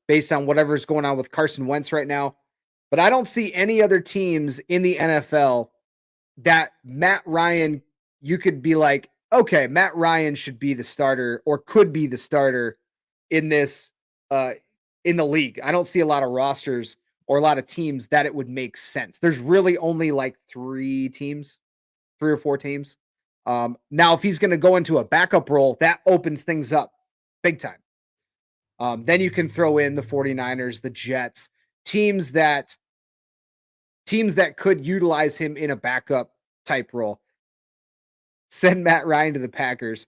based on whatever's going on with Carson Wentz right now. But I don't see any other teams in the NFL that Matt Ryan, you could be like, okay, Matt Ryan should be the starter or could be the starter in this, in the league. I don't see a lot of rosters or a lot of teams that it would make sense. There's really only like 3 or 4 teams. Now, if he's going to go into a backup role, that opens things up big time. Then you can throw in the 49ers, the Jets, teams that teams that could utilize him in a backup type role. Send Matt Ryan to the Packers.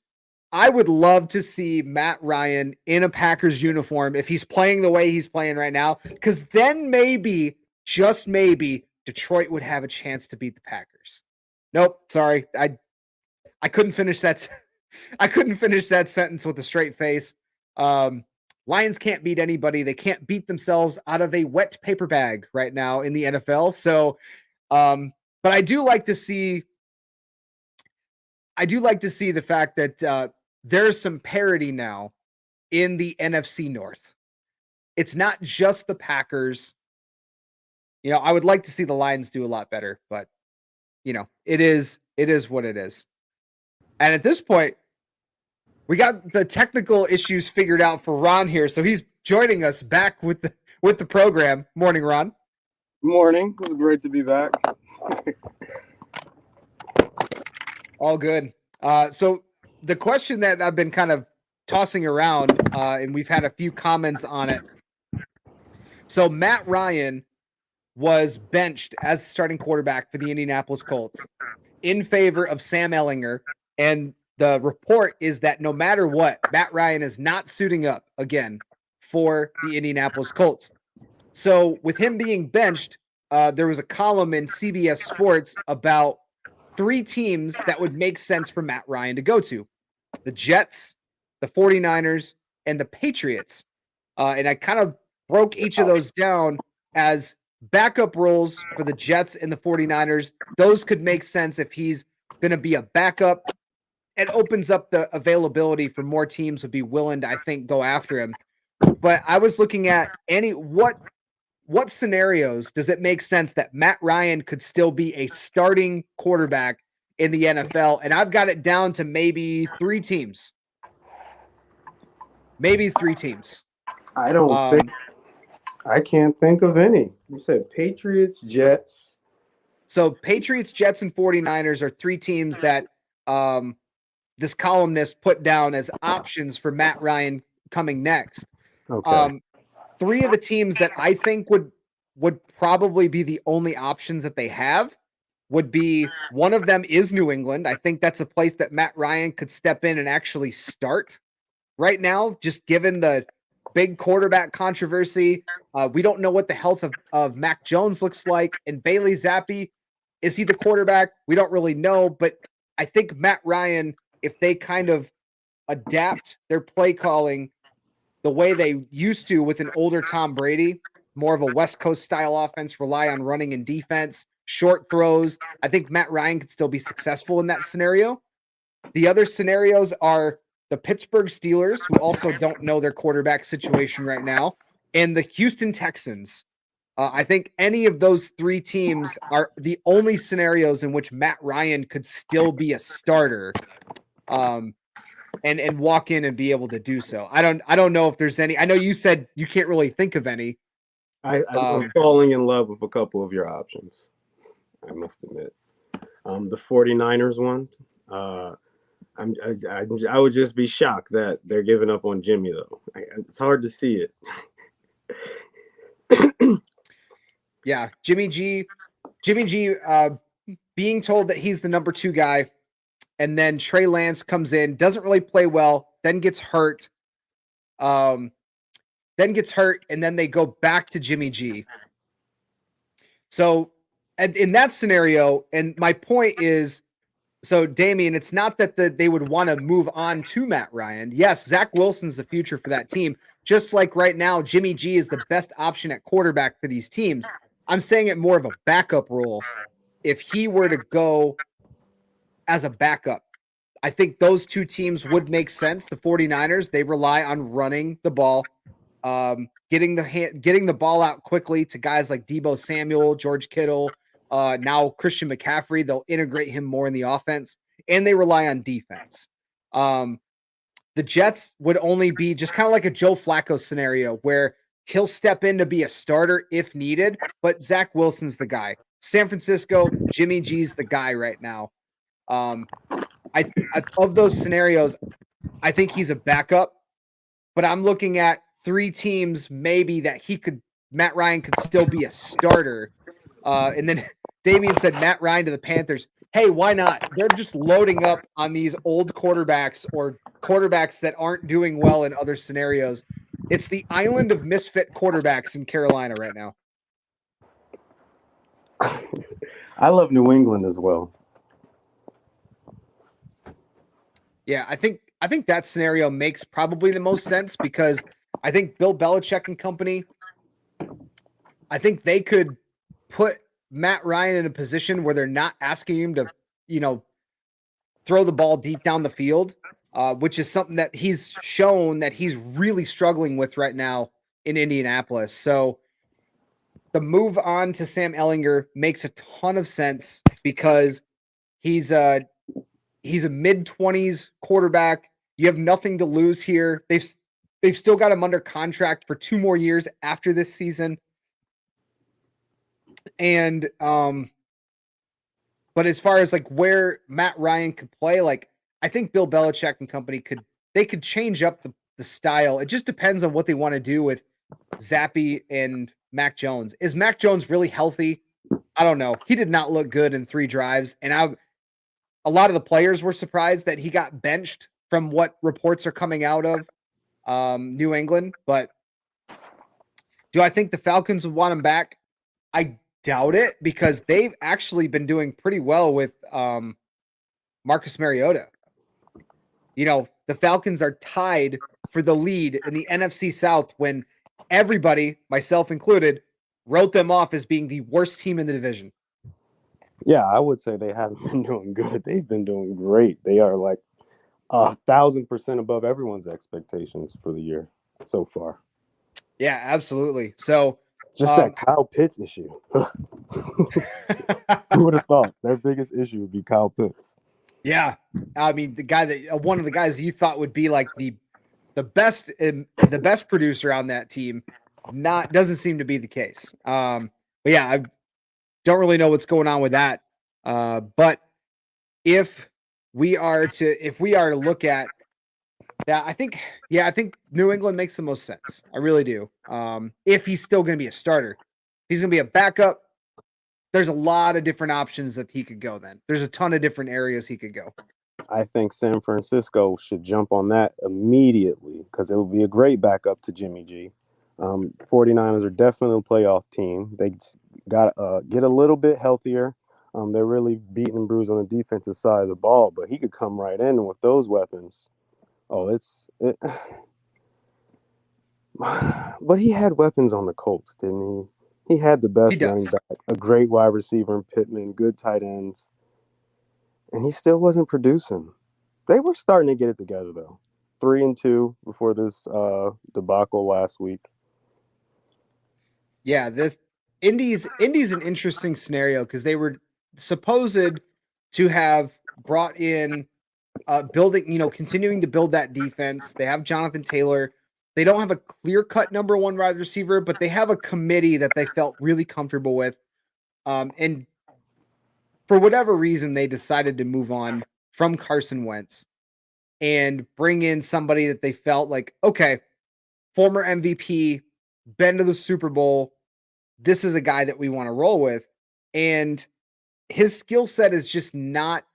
I would love to see Matt Ryan in a Packers uniform if he's playing the way he's playing right now, because then maybe, just maybe, Detroit would have a chance to beat the Packers. Nope, sorry. I couldn't finish that. I couldn't finish that sentence with a straight face. Lions can't beat anybody. They can't beat themselves out of a wet paper bag right now in the NFL. So, but I do like to see the fact that there's some parity now in the NFC North. It's not just the Packers. You know, I would like to see the Lions do a lot better, but you know, it is what it is. And at this point, we got the technical issues figured out for Ron here, so he's joining us back with the program. Morning, Ron. Morning. It was great to be back. All good. So the question that I've been kind of tossing around, and we've had a few comments on it. So Matt Ryan was benched as starting quarterback for the Indianapolis Colts in favor of Sam Ehlinger, and the report is that no matter what, Matt Ryan is not suiting up again for the Indianapolis Colts. So with him being benched, there was a column in CBS Sports about 3 teams that would make sense for Matt Ryan to go to: the Jets, the 49ers, and the Patriots. And I kind of broke each of those down as backup roles for the Jets and the 49ers. Those could make sense if he's going to be a backup. It opens up the availability for more teams would be willing to, I think, go after him. But I was looking at what scenarios does it make sense that Matt Ryan could still be a starting quarterback in the NFL? And I've got it down to maybe 3 teams. Maybe 3 teams. I can't think of any. You said Patriots, Jets. So Patriots, Jets, and 49ers are 3 teams that this columnist put down as options for Matt Ryan coming next. Okay. 3 of the teams that I think would probably be the only options that they have would be, one of them is New England. I think that's a place that Matt Ryan could step in and actually start right now, just given the big quarterback controversy. We don't know what the health of Mac Jones looks like. And Bailey Zappi, is he the quarterback? We don't really know. But I think Matt Ryan, if they kind of adapt their play calling the way they used to with an older Tom Brady, more of a West Coast style offense, rely on running and defense, short throws, I think Matt Ryan could still be successful in that scenario. The other scenarios are the Pittsburgh Steelers, who also don't know their quarterback situation right now, and the Houston Texans. I think any of those 3 teams are the only scenarios in which Matt Ryan could still be a starter, and walk in and be able to do so. I don't know if there's any. I know you said you can't really think of any. I'm falling in love with a couple of your options, I must admit. The 49ers one, I would just be shocked that they're giving up on Jimmy, though. It's hard to see it. Yeah, Jimmy G, being told that he's the number 2 guy, and then Trey Lance comes in, doesn't really play well, then gets hurt, and then they go back to Jimmy G. So, and in that scenario, and my point is, so Damian, it's not that they would want to move on to Matt Ryan. Yes, Zach Wilson's the future for that team. Just like right now, Jimmy G is the best option at quarterback for these teams. I'm saying it more of a backup role. If he were to go as a backup, I think those 2 teams would make sense. The 49ers, they rely on running the ball, getting the ball out quickly to guys like Deebo Samuel, George Kittle, now Christian McCaffrey. They'll integrate him more in the offense, and they rely on defense. The Jets would only be just kind of like a Joe Flacco scenario where he'll step in to be a starter if needed, but Zach Wilson's the guy. San Francisco, Jimmy G's the guy right now. Of those scenarios, I think he's a backup, but I'm looking at 3 teams maybe that Matt Ryan could still be a starter. And then Damien said Matt Ryan to the Panthers. Hey, why not? They're just loading up on these old quarterbacks or quarterbacks that aren't doing well in other scenarios. It's the island of misfit quarterbacks in Carolina right now. I love New England as well. Yeah, I think that scenario makes probably the most sense because I think Bill Belichick and company, I think they could put Matt Ryan in a position where they're not asking him to, throw the ball deep down the field, which is something that he's shown that he's really struggling with right now in Indianapolis. So the move on to Sam Ehlinger makes a ton of sense because he's a mid-20s quarterback. You have nothing to lose here. They've still got him under contract for 2 more years after this season. And but as far as like where Matt Ryan could play, like I think Bill Belichick and company could change up the style. It just depends on what they want to do with Zappy and Mac Jones. Is Mac Jones really healthy? I don't know. He did not look good in 3 drives, and a lot of the players were surprised that he got benched from what reports are coming out of New England. But do I think the Falcons would want him back? I doubt it because they've actually been doing pretty well with Marcus Mariota. The Falcons are tied for the lead in the NFC South when everybody, myself included, wrote them off as being the worst team in the division. Yeah, I would say they haven't been doing good. They've been doing great. They are like 1,000% above everyone's expectations for the year so far. Yeah, absolutely. So just that Kyle Pitts issue. Who would have thought their biggest issue would be Kyle Pitts? Yeah, I mean the guy that one of the guys you thought would be like the best producer on that team, doesn't seem to be the case. But yeah, I don't really know what's going on with that. But if we are to look at that, I think New England makes the most sense. I really do. If he's still going to be a starter, if he's going to be a backup, there's a lot of different options that he could go then. There's a ton of different areas he could go. I think San Francisco should jump on that immediately because it will be a great backup to Jimmy G. 49ers are definitely a playoff team. They got to get a little bit healthier. They're really beating and bruised on the defensive side of the ball, but he could come right in with those weapons. But he had weapons on the Colts, didn't he? He had the best running back, a great wide receiver in Pittman, good tight ends, and he still wasn't producing. They were starting to get it together though. 3-2 before this debacle last week. Yeah, this Indy's an interesting scenario because they were supposed to have brought in continuing to build that defense. They have Jonathan Taylor. They don't have a clear-cut number 1 wide receiver, but they have a committee that they felt really comfortable with. And for whatever reason, they decided to move on from Carson Wentz and bring in somebody that they felt like, okay, former MVP, been to the Super Bowl. This is a guy that we want to roll with. And his skill set is just not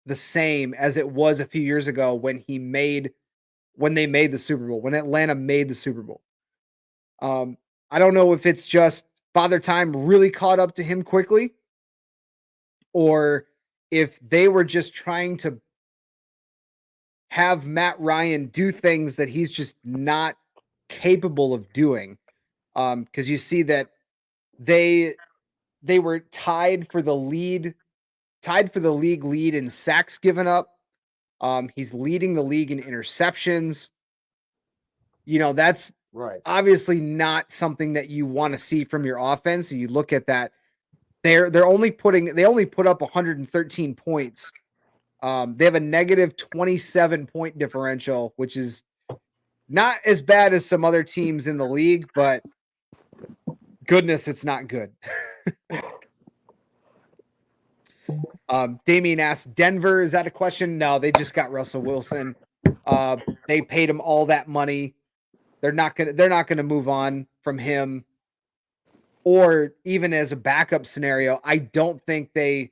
the same as it was a few years ago when they made the Super Bowl, when Atlanta made the Super Bowl. I don't know if it's just Father Time really caught up to him quickly or if they were just trying to have Matt Ryan do things that he's just not capable of doing. Because you see that they were tied for the league lead in sacks given up. He's leading the league in interceptions. That's right. Obviously not something that you want to see from your offense. And you look at that, they only put up 113 points. They have a negative 27 point differential, which is not as bad as some other teams in the league, but goodness, it's not good. Damien asked, Denver, is that a question? No, they just got Russell Wilson. They paid him all that money. They're not gonna move on from him. or even as a backup scenario, I don't think they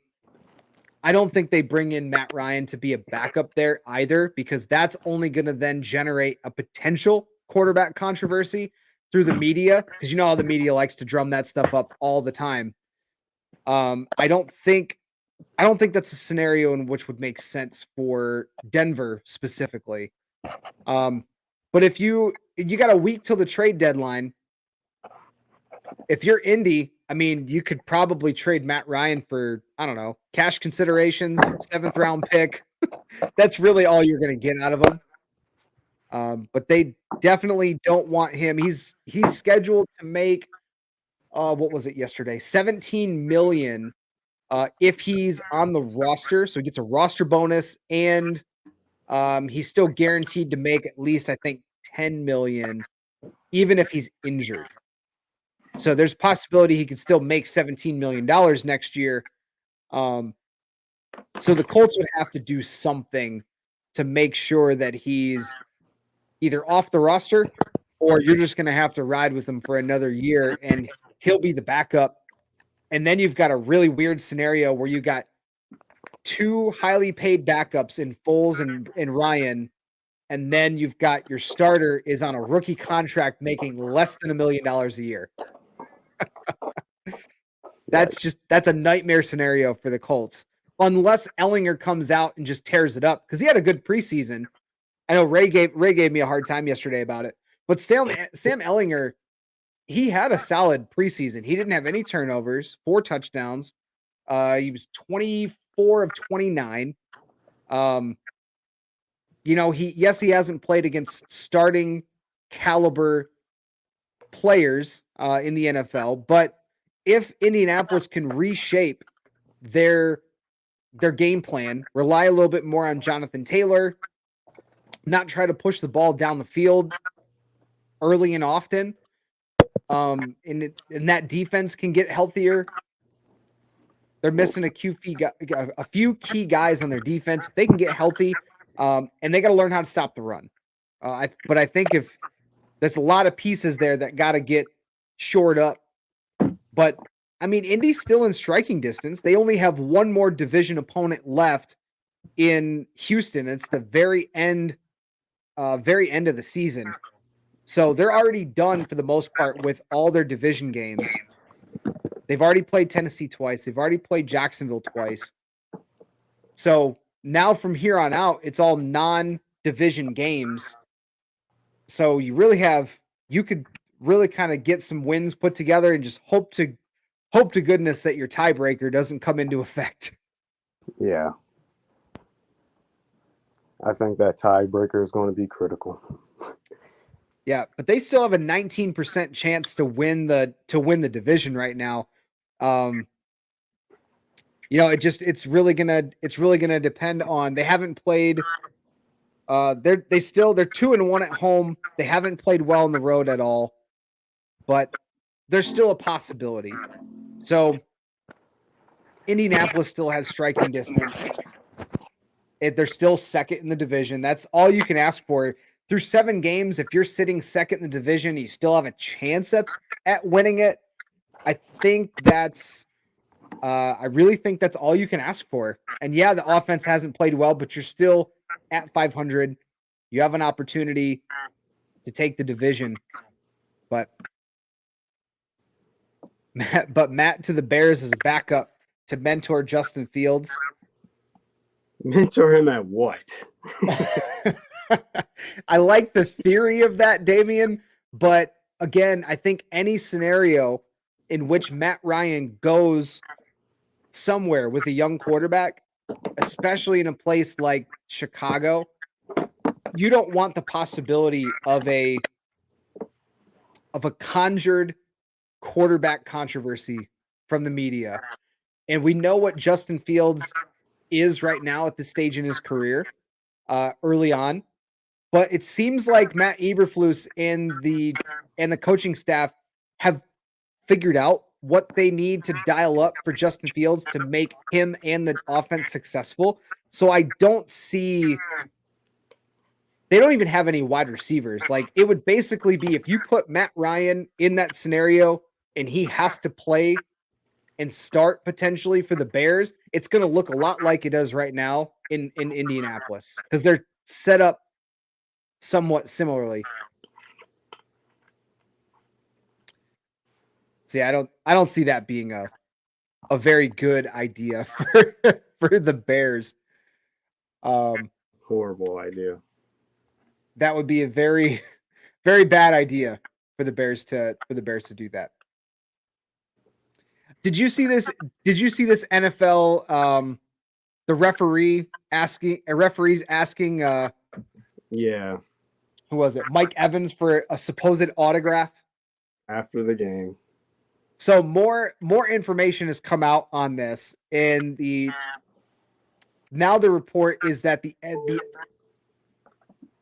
bring in Matt Ryan to be a backup there either, because that's only going to then generate a potential quarterback controversy through the media, because you know how the media likes to drum that stuff up all the time. I don't think that's a scenario in which would make sense for Denver specifically. But if you got a week till the trade deadline, if you're Indy, I mean, you could probably trade Matt Ryan for, I don't know, cash considerations, 7th round pick. That's really all you're going to get out of him. But they definitely don't want him. He's scheduled to make what was it yesterday? 17 million if he's on the roster. So he gets a roster bonus, and he's still guaranteed to make at least, I think, 10 million even if he's injured. So there's possibility he could still make $17 million next year. So the Colts would have to do something to make sure that he's either off the roster, or you're just going to have to ride with him for another year and he'll be the backup. And then you've got a really weird scenario where you got two highly paid backups in Foles and Ryan. And then you've got your starter is on a rookie contract making less than $1 million a year. That's a nightmare scenario for the Colts, unless Ellinger comes out and just tears it up, because he had a good preseason. I know Ray gave me a hard time yesterday about it, but Sam Ellinger, he had a solid preseason. He didn't have any turnovers, 4 touchdowns. He was 24 of 29. You know, he hasn't played against starting caliber players in the NFL, but if Indianapolis can reshape their game plan, rely a little bit more on Jonathan Taylor, not try to push the ball down the field early and often, and that defense can get healthier. They're missing a few key guys on their defense. If they can get healthy, and they got to learn how to stop the run. But I think if there's a lot of pieces there that got to get shored up. But I mean, Indy's still in striking distance. They only have one more division opponent left in Houston. It's the very end of the season. So they're already done for the most part with all their division games. They've already played Tennessee twice. They've already played Jacksonville twice. So now from here on out, it's all non-division games. So you could really kind of get some wins put together and just hope to goodness that your tiebreaker doesn't come into effect. Yeah. I think that tiebreaker is going to be critical. Yeah, but they still have a 19% chance to win the division right now. You know, it's really gonna depend on, they haven't played. They're 2-1 at home. They haven't played well on the road at all, but there's still a possibility. So Indianapolis still has striking distance. They're still second in the division. That's all you can ask for. Through 7 games, if you're sitting second in the division, you still have a chance at winning it. I think I really think that's all you can ask for. And yeah, the offense hasn't played well, but you're still at 500. You have an opportunity to take the division. But Matt to the Bears as a backup to mentor Justin Fields. Mentor him at what? I like the theory of that, Damian, but again, I think any scenario in which Matt Ryan goes somewhere with a young quarterback, especially in a place like Chicago, you don't want the possibility of a conjured quarterback controversy from the media. And we know what Justin Fields is right now at this stage in his career, early on. But it seems like Matt Eberflus and the coaching staff have figured out what they need to dial up for Justin Fields to make him and the offense successful. So I don't see, they don't even have any wide receivers. Like, it would basically be, if you put Matt Ryan in that scenario and he has to play and start potentially for the Bears, it's going to look a lot like it does right now in Indianapolis because they're set up somewhat similarly. See, I don't see that being a very good idea for the Bears. Horrible idea. That would be a very, very bad idea for the Bears to do that. Did you see this? Did you see this NFL? The referees asking. Yeah. Who was it? Mike Evans for a supposed autograph after the game. So more information has come out on this, and now the report is that the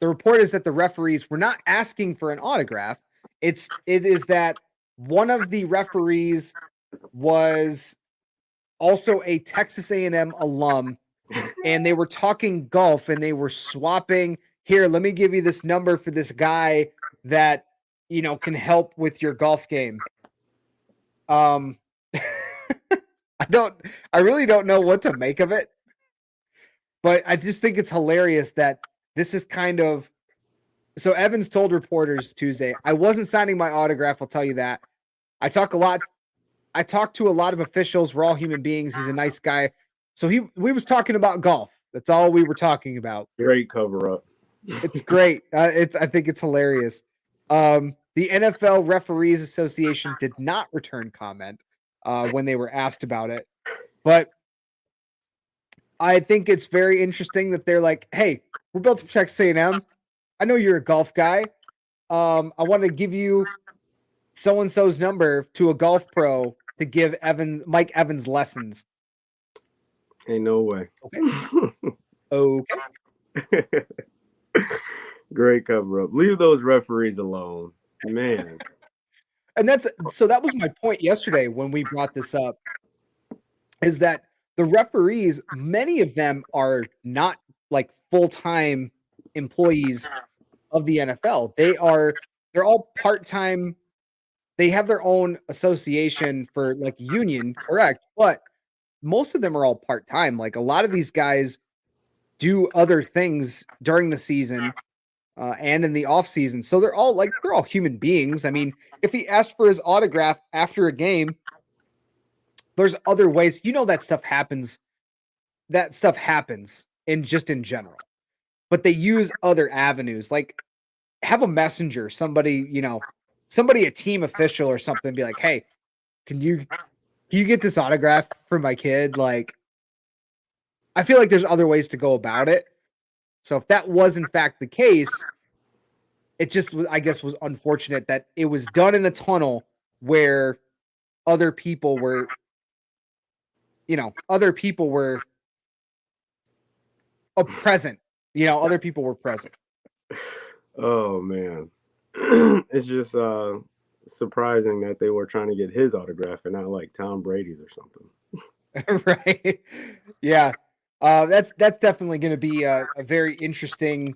report is that the referees were not asking for an autograph. It is that one of the referees was also a Texas A&M alum, and they were talking golf, and they were swapping. Here, let me give you this number for this guy that can help with your golf game. I really don't know what to make of it, but I just think it's hilarious that this is kind of. So Evans told reporters Tuesday, "I wasn't signing my autograph. I'll tell you that. I talk to a lot of officials. We're all human beings. He's a nice guy." So we was talking about golf. That's all we were talking about. Great cover up. It's great. I think it's hilarious. The NFL Referees Association did not return comment when they were asked about it, but I think it's very interesting that they're like, "Hey, we're both from Texas A&M. I know you're a golf guy. I want to give you so and so's number to a golf pro to give Mike Evans lessons." Ain't no way. Okay. Great cover up. Leave those referees alone, man. And that was my point yesterday when we brought this up, is that the referees, many of them are not like full-time employees of the NFL. They're all part-time. They have their own association for like union, correct? But most of them are all part-time. Like a lot of these guys do other things during the season and in the off season. So they're all human beings. I mean, if he asked for his autograph after a game, there's other ways. That stuff happens. That stuff happens in general. But they use other avenues. Like have a messenger, somebody, a team official or something, be like, "Hey, can you get this autograph for my kid?" Like, I feel like there's other ways to go about it. So if that was in fact the case, it just was, I guess, was unfortunate that it was done in the tunnel where other people were present. Other people were present. Oh man. It's just surprising that they were trying to get his autograph and not like Tom Brady's or something. Right. Yeah. That's definitely going to be a very interesting,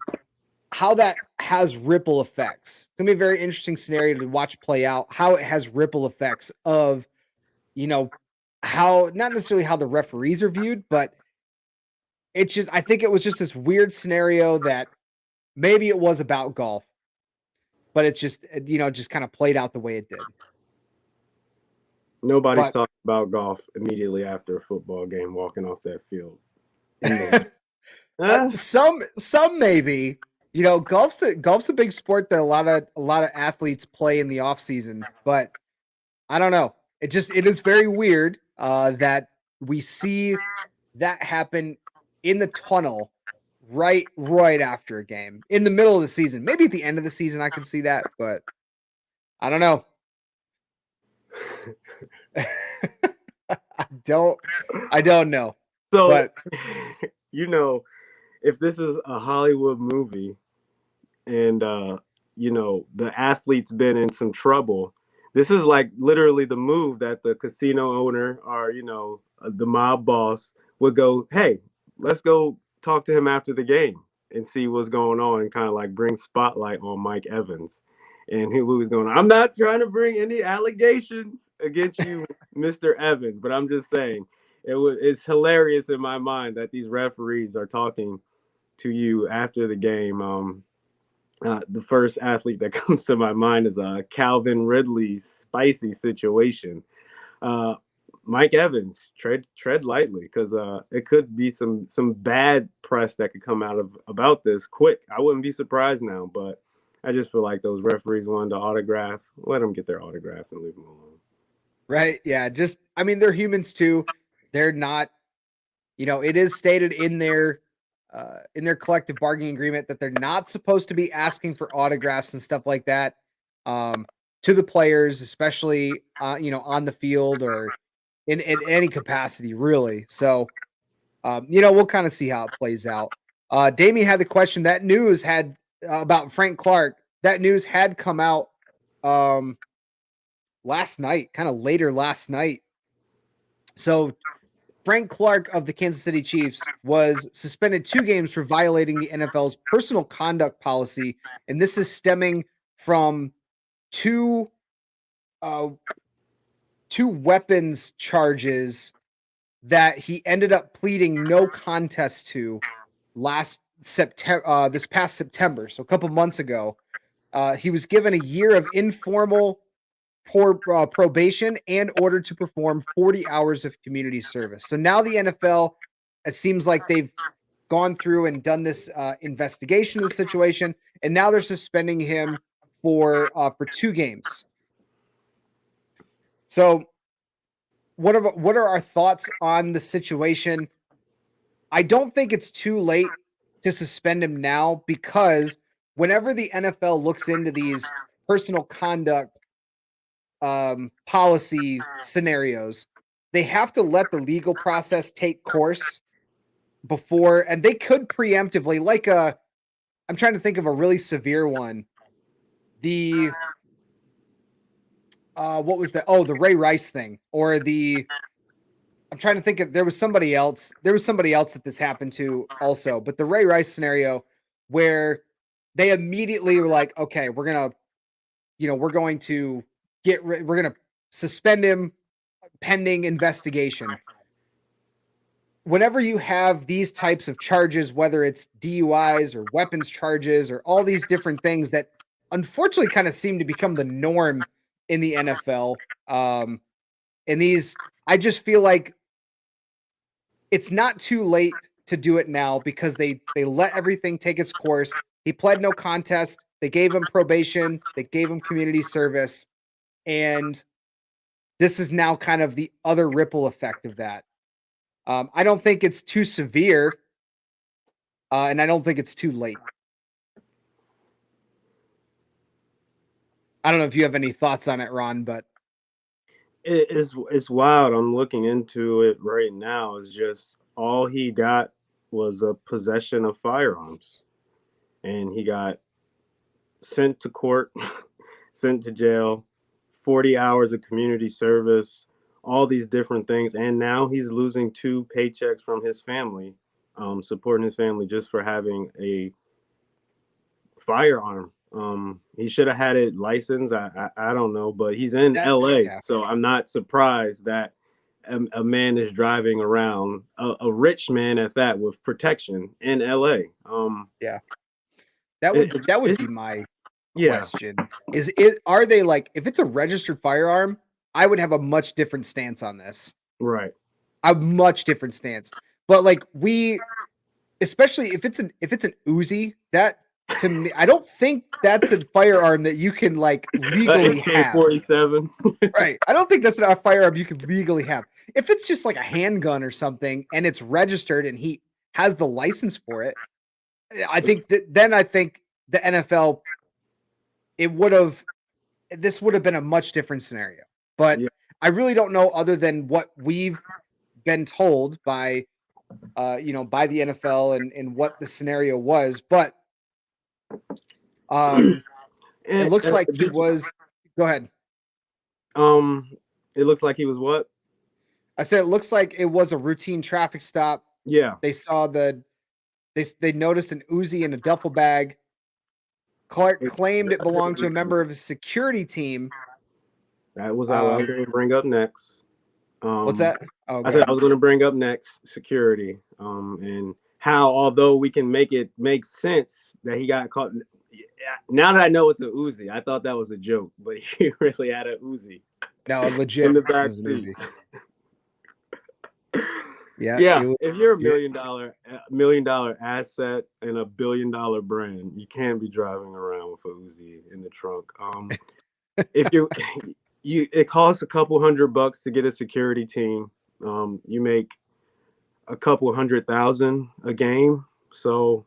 how that has ripple effects. It's going to be a very interesting scenario to watch play out, how it has ripple effects of, how, not necessarily how the referees are viewed, but I think it was just this weird scenario that maybe it was about golf, but it's just, just kind of played out the way it did. Nobody's talking about golf immediately after a football game, walking off that field. Some maybe. Golf's a big sport that a lot of athletes play in the off season, but I don't know. It is very weird that we see that happen in the tunnel right after a game, in the middle of the season. Maybe at the end of the season I can see that, but I don't know. I don't know. So, but if this is a Hollywood movie and the athlete's been in some trouble, this is like literally the move that the casino owner or the mob boss would go, "Hey, let's go talk to him after the game and see what's going on," and kind of like bring spotlight on Mike Evans. And he was going, I'm not trying to bring any allegations against you, Mr. Evans, but I'm just saying it's hilarious in my mind that these referees are talking to you after the game. The first athlete that comes to my mind is Calvin Ridley spicy situation. Uh, Mike Evans, tread lightly because it could be some bad press that could come out of about this quick. I wouldn't be surprised now, but I just feel like those referees wanted to autograph. Let them get their autograph and leave them alone. Right? Yeah. Just, I mean, they're humans too. They're not. It is stated in their collective bargaining agreement that they're not supposed to be asking for autographs and stuff like that to the players, especially on the field or in any capacity, really. So, we'll kind of see how it plays out. Damien had the question that news had about Frank Clark. That news had come out last night, kind of later last night. So Frank Clark of the Kansas City Chiefs was suspended 2 games for violating the NFL's personal conduct policy, and this is stemming from two weapons charges that he ended up pleading no contest to this past September, so a couple months ago. He was given a year of informal probation and ordered to perform 40 hours of community service. So now the NFL, it seems like they've gone through and done this investigation of the situation, and now they're suspending him for 2 games. So what are our thoughts on the situation? I don't think it's too late to suspend him now, because whenever the NFL looks into these personal conduct policy scenarios, they have to let the legal process take course before, and they could preemptively, I'm trying to think of a really severe one. What was that? Oh, the Ray Rice thing, or I'm trying to think of, there was somebody else that this happened to also, but the Ray Rice scenario where they immediately were like, okay, we're going to suspend him pending investigation. Whenever you have these types of charges, whether it's DUIs or weapons charges or all these different things that unfortunately kind of seem to become the norm in the NFL, I just feel like it's not too late to do it now, because they let everything take its course. He pled no contest. They gave him probation. They gave him community service. And this is now kind of the other ripple effect of that. I don't think it's too severe, and I don't think it's too late. I don't know if you have any thoughts on it, Ron, but it's wild. I'm looking into it right now. It's just all he got was a possession of firearms, and he got sent to court, sent to jail, 40 hours of community service, all these different things, and now he's losing 2 paychecks from his family, supporting his family just for having a firearm. He should have had it licensed. I don't know, but he's in LA, yeah. So I'm not surprised that a man is driving around, a rich man at that, with protection in LA. Yeah, that would be my question. Yeah. Are they, like, if it's a registered firearm, I would have a much different stance on this. Right. A much different stance. But like, especially if it's an Uzi, that, to me, I don't think that's a firearm that you can, like, legally have. AK-47. Right. I don't think that's a firearm you can legally have. If it's just like a handgun or something and it's registered and he has the license for it, I think then I think the NFL, this would have been a much different scenario. But yeah, I really don't know, other than what we've been told by by the NFL and what the scenario was. But it looks like he was. Go ahead. It looks like he was what? I said it looks like it was a routine traffic stop. Yeah. They saw they noticed an Uzi in a duffel bag. Clark claimed it belonged to a member of his security team. That was what I was going to bring up next. What's that? Oh, I said I was going to bring up next security, and how although we can make it make sense that he got caught. Now that I know it's a Uzi, I thought that was a joke, but he really had a Uzi. No, legit. In the back seat. Yeah. If you're a $1 million asset and $1 billion brand, you can't be driving around with a Uzi in the trunk. If it costs a couple $100 to get a security team. You make a couple $100,000 a game, so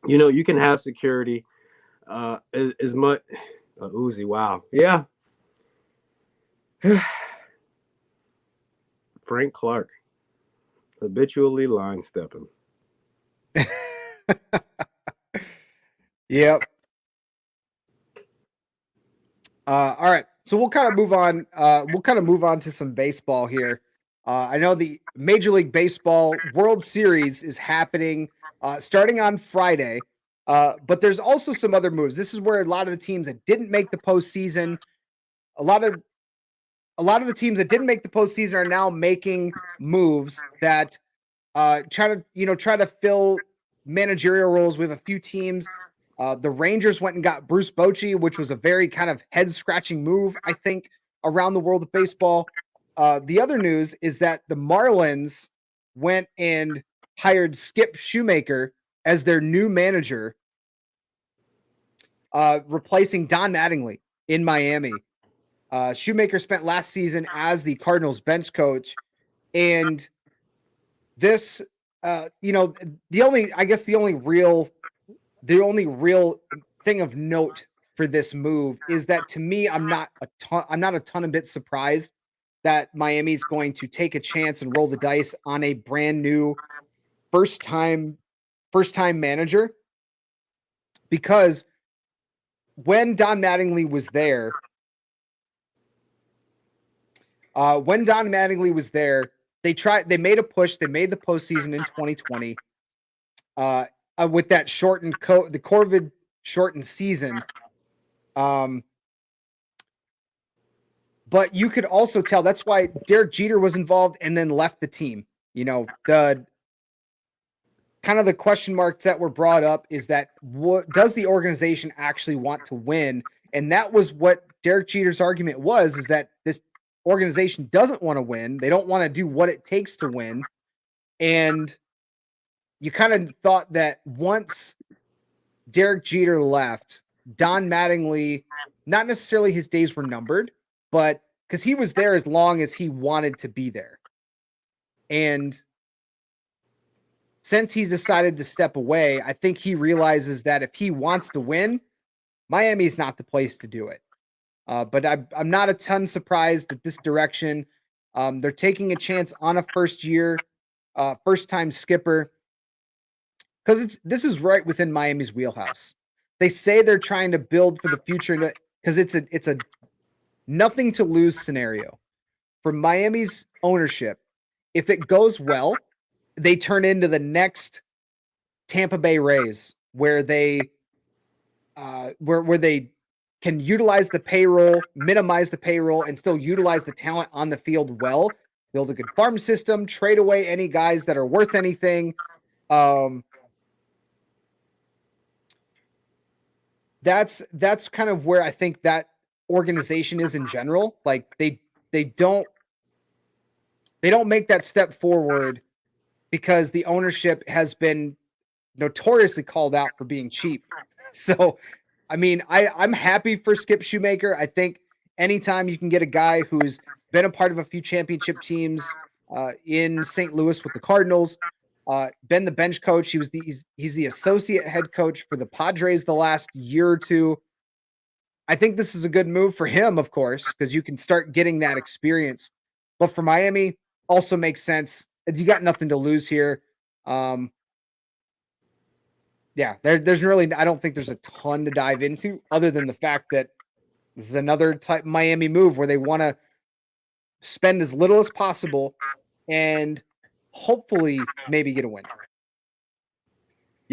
you can have security as much. Uzi, wow, yeah. Frank Clark, habitually line stepping. Yep. All right, so we'll kind of move on. To some baseball here. I know the Major League Baseball World Series is happening starting on Friday, but there's also some other moves. This is where a lot of the teams that didn't make the postseason, a lot of the teams that didn't make the postseason are now making moves that try to fill managerial roles with a few teams. The Rangers went and got Bruce Bochy, which was a very kind of head-scratching move, I think, around the world of baseball. The other news is that the Marlins went and hired Skip Shoemaker as their new manager, replacing Don Mattingly in Miami. Shoemaker spent last season as the Cardinals bench coach, and this, the only real thing of note for this move is that, to me, I'm not a ton of bit surprised that Miami's going to take a chance and roll the dice on a brand new first time manager, because when Don Mattingly was there, they made a push. They made the postseason in 2020 with that the COVID shortened season. But you could also tell that's why Derek Jeter was involved and then left the team. The kind of the question marks that were brought up is that does the organization actually want to win? And that was what Derek Jeter's argument was, is that this organization doesn't want to win. They don't want to do what it takes to win. And you kind of thought that once Derek Jeter left, Don Mattingly, not necessarily his days were numbered, but because he was there as long as he wanted to be there. And since he's decided to step away, I think he realizes that if he wants to win, Miami's not the place to do it. But I'm not a ton surprised at this direction. They're taking a chance on a first-time skipper, because this is right within Miami's wheelhouse. They say they're trying to build for the future because it's a nothing to lose scenario for Miami's ownership. If it goes well, they turn into the next Tampa Bay Rays, where they can utilize the payroll, minimize the payroll, and still utilize the talent on the field well. Build a good farm system, trade away any guys that are worth anything. That's kind of where I think that organization is in general. Like they don't make that step forward because the ownership has been notoriously called out for being cheap. So, I mean, I'm happy for Skip Shoemaker. I think anytime you can get a guy who's been a part of a few championship teams in St. Louis with the Cardinals, been the bench coach. He's the associate head coach for the Padres the last year or two. I think this is a good move for him, of course, because you can start getting that experience. But for Miami, also makes sense. You got nothing to lose here. There's really, I don't think there's a ton to dive into other than the fact that this is another type Miami move where they want to spend as little as possible and hopefully maybe get a win.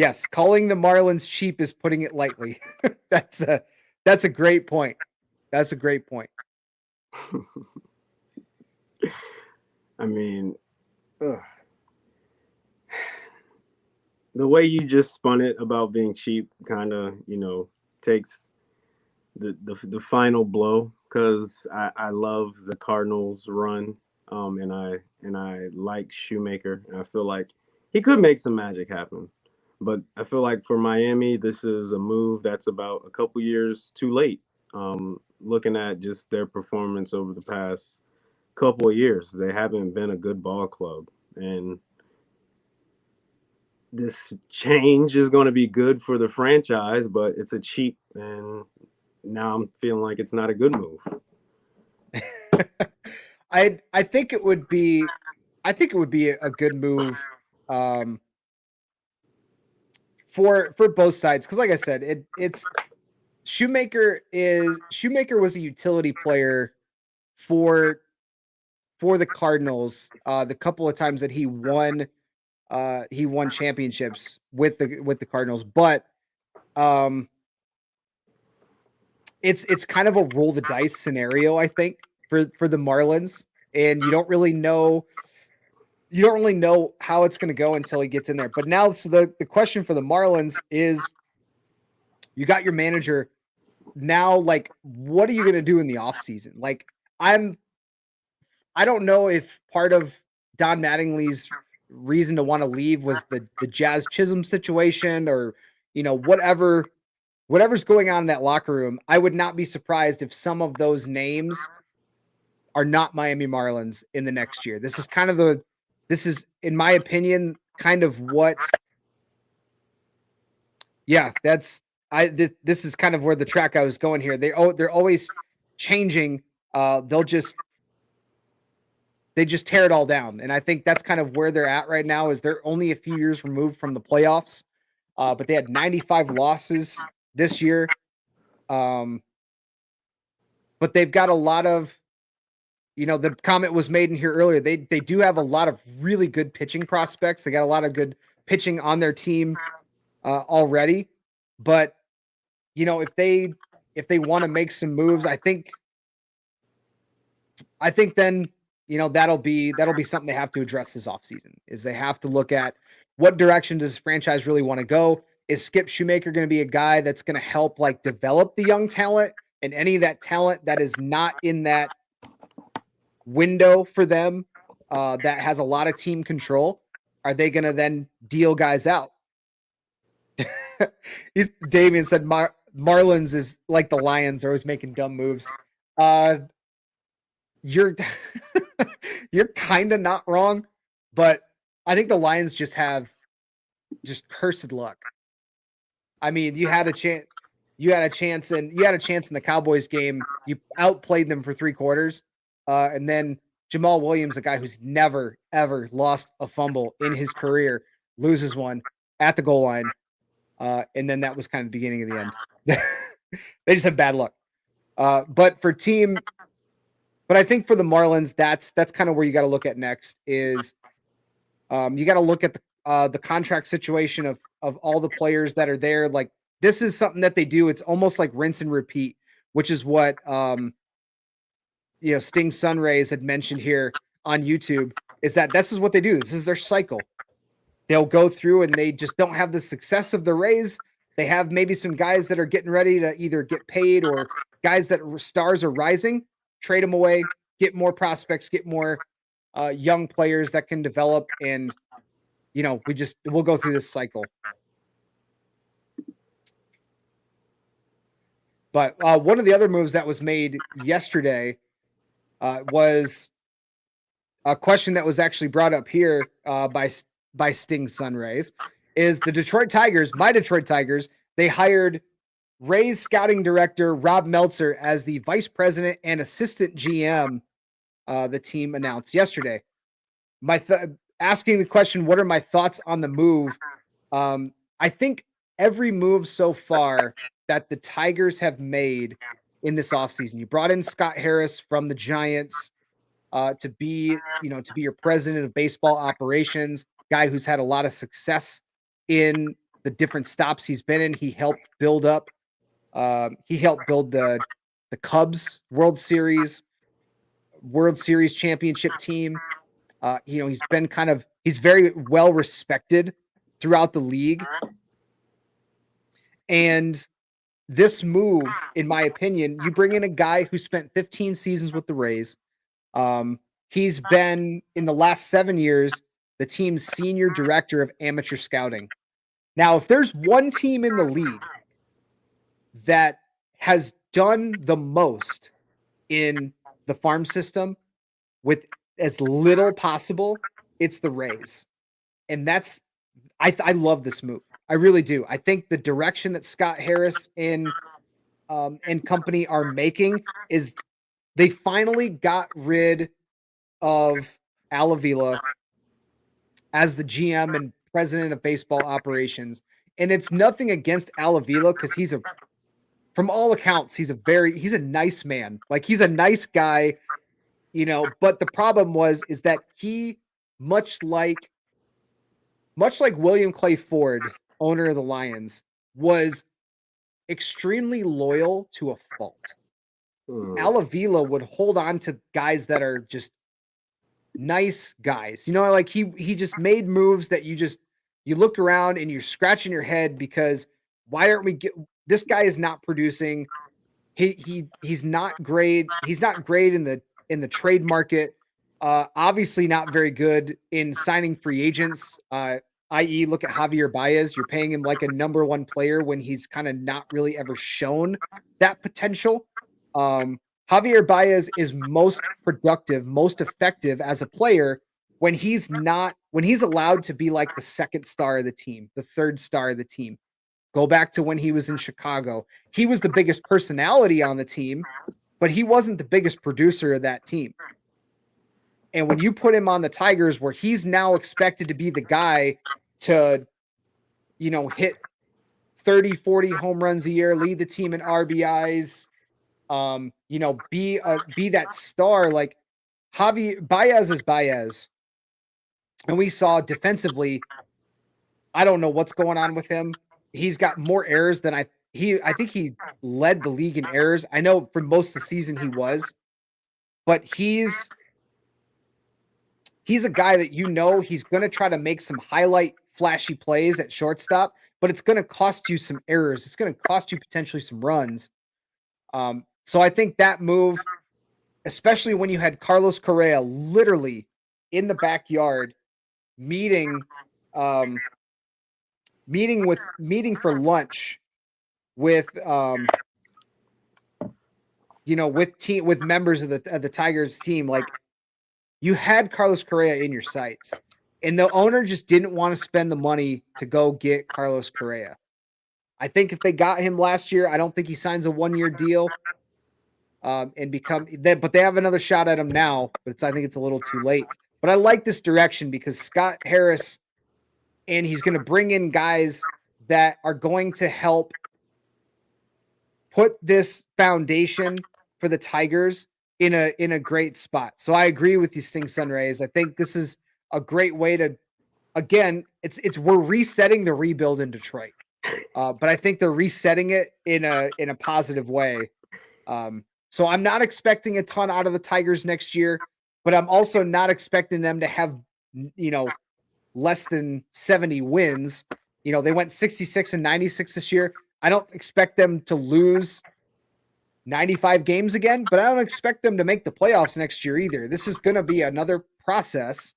Yes, calling the Marlins cheap is putting it lightly. That's a great point. That's a great point. I mean, ugh. The way you just spun it about being cheap kind of, takes the final blow because I love the Cardinals run, and I like Shoemaker, and I feel like he could make some magic happen. But I feel like for Miami, this is a move that's about a couple years too late. Looking at just their performance over the past couple of years, they haven't been a good ball club, and this change is going to be good for the franchise, but it's a cheap, and now I'm feeling like it's not a good move. I think it would be a good move for both sides because, like I said, it's Shoemaker was a utility player for the Cardinals. The couple of times that he won championships with the Cardinals, but it's kind of a roll the dice scenario, I think, for the Marlins, and you don't really know how it's going to go until he gets in there. But now, so the question for the Marlins is, you got your manager now, like, what are you going to do in the offseason? Like, I don't know if part of Don Mattingly's reason to want to leave was the Jazz Chisholm situation, or whatever's going on in that locker room. I would not be surprised if some of those names are not Miami Marlins in the next year. This is, in my opinion, kind of what. Yeah, this is kind of where the track I was going here. They're always changing. They just tear it all down, and I think that's kind of where they're at right now. Is they're only a few years removed from the playoffs, but they had 95 losses this year. But they've got a lot of, the comment was made in here earlier. They do have a lot of really good pitching prospects. They got a lot of good pitching on their team already. But if they want to make some moves, I think then that'll be something they have to address this offseason. Is they have to look at what direction does this franchise really want to go. Is Skip Shoemaker going to be a guy that's going to help like develop the young talent, and any of that talent that is not in that window for them that has a lot of team control? Are they going to then deal guys out? Damian said Marlins is like the Lions, are always making dumb moves. You're you're kind of not wrong, but I think the Lions just have cursed luck. I mean, you had a chance in the Cowboys game. You outplayed them for 3 quarters. And then Jamal Williams, a guy who's never, ever lost a fumble in his career, loses one at the goal line. And then that was kind of the beginning of the end. They just have bad luck. But I think for the Marlins, that's kind of where you got to look at next is you got to look at the contract situation of all the players that are there. Like, this is something that they do. It's almost like rinse and repeat, which is what Sting Sunrays had mentioned here on YouTube, is that this is what they do. This is their cycle. They'll go through and they just don't have the success of the Rays. They have maybe some guys that are getting ready to either get paid, or guys that stars are rising, trade them away, get more prospects, get more young players that can develop. And, we'll go through this cycle. But one of the other moves that was made yesterday was a question that was actually brought up here by Sting Sunrays, is the Detroit Tigers, my Detroit Tigers, they hired Rays scouting director Rob Meltzer as the vice president and assistant GM, the team announced yesterday. Asking the question, what are my thoughts on the move? I think every move so far that the Tigers have made in this offseason, you brought in Scott Harris from the Giants to be your president of baseball operations, guy who's had a lot of success in the different stops he's been in. He helped build up. He helped build the Cubs World Series championship team. He's been he's very well respected throughout the league. And this move, in my opinion, you bring in a guy who spent 15 seasons with the Rays. He's been, in the last 7 years, the team's senior director of amateur scouting. Now, if there's one team in the league that has done the most in the farm system with as little possible, it's the Rays. And I love this move. I really do. I think the direction that Scott Harris and company are making is they finally got rid of Al Avila as the GM and president of baseball operations. And it's nothing against Al Avila, because from all accounts, he's a nice man. Like, he's a nice guy, but the problem is that he, much like William Clay Ford, owner of the Lions, was extremely loyal to a fault. Al Avila would hold on to guys that are just nice guys. Like he just made moves that you look around and you're scratching your head, because why aren't we this guy is not producing. He's not great. He's not great in the trade market. Obviously not very good in signing free agents. I.e., look at Javier Baez. You're paying him like a number one player when he's kind of not really ever shown that potential. Javier Baez is most productive, most effective as a player when he's allowed to be like the second star of the team, the third star of the team. Go back to when he was in Chicago. He was the biggest personality on the team, but he wasn't the biggest producer of that team. And when you put him on the Tigers, where he's now expected to be the guy to, hit 30, 40 home runs a year, lead the team in RBIs, be that star, like Baez is Baez. And we saw defensively, I don't know what's going on with him. He's got more errors than I think he led the league in errors. I know for most of the season he was, but he's a guy that he's going to try to make some highlight flashy plays at shortstop, but it's going to cost you some errors. It's going to cost you potentially some runs. So I think that move, especially when you had Carlos Correa literally in the backyard meeting for lunch with with members of the Tigers team, like, you had Carlos Correa in your sights, and the owner just didn't want to spend the money to go get Carlos Correa. I think if they got him last year, I don't think he signs a 1-year deal but they have another shot at him now, but I think it's a little too late. But I like this direction because Scott Harris, and he's going to bring in guys that are going to help put this foundation for the Tigers in a great spot. So I agree with you, Sting Sun Rays. I think this is a great way to, again, we're resetting the rebuild in Detroit. But I think they're resetting it in a positive way. So I'm not expecting a ton out of the Tigers next year, but I'm also not expecting them to have, less than 70 wins. They went 66 and 96 this year. I don't expect them to lose 95 games again, but I don't expect them to make the playoffs next year either. This is going to be another process.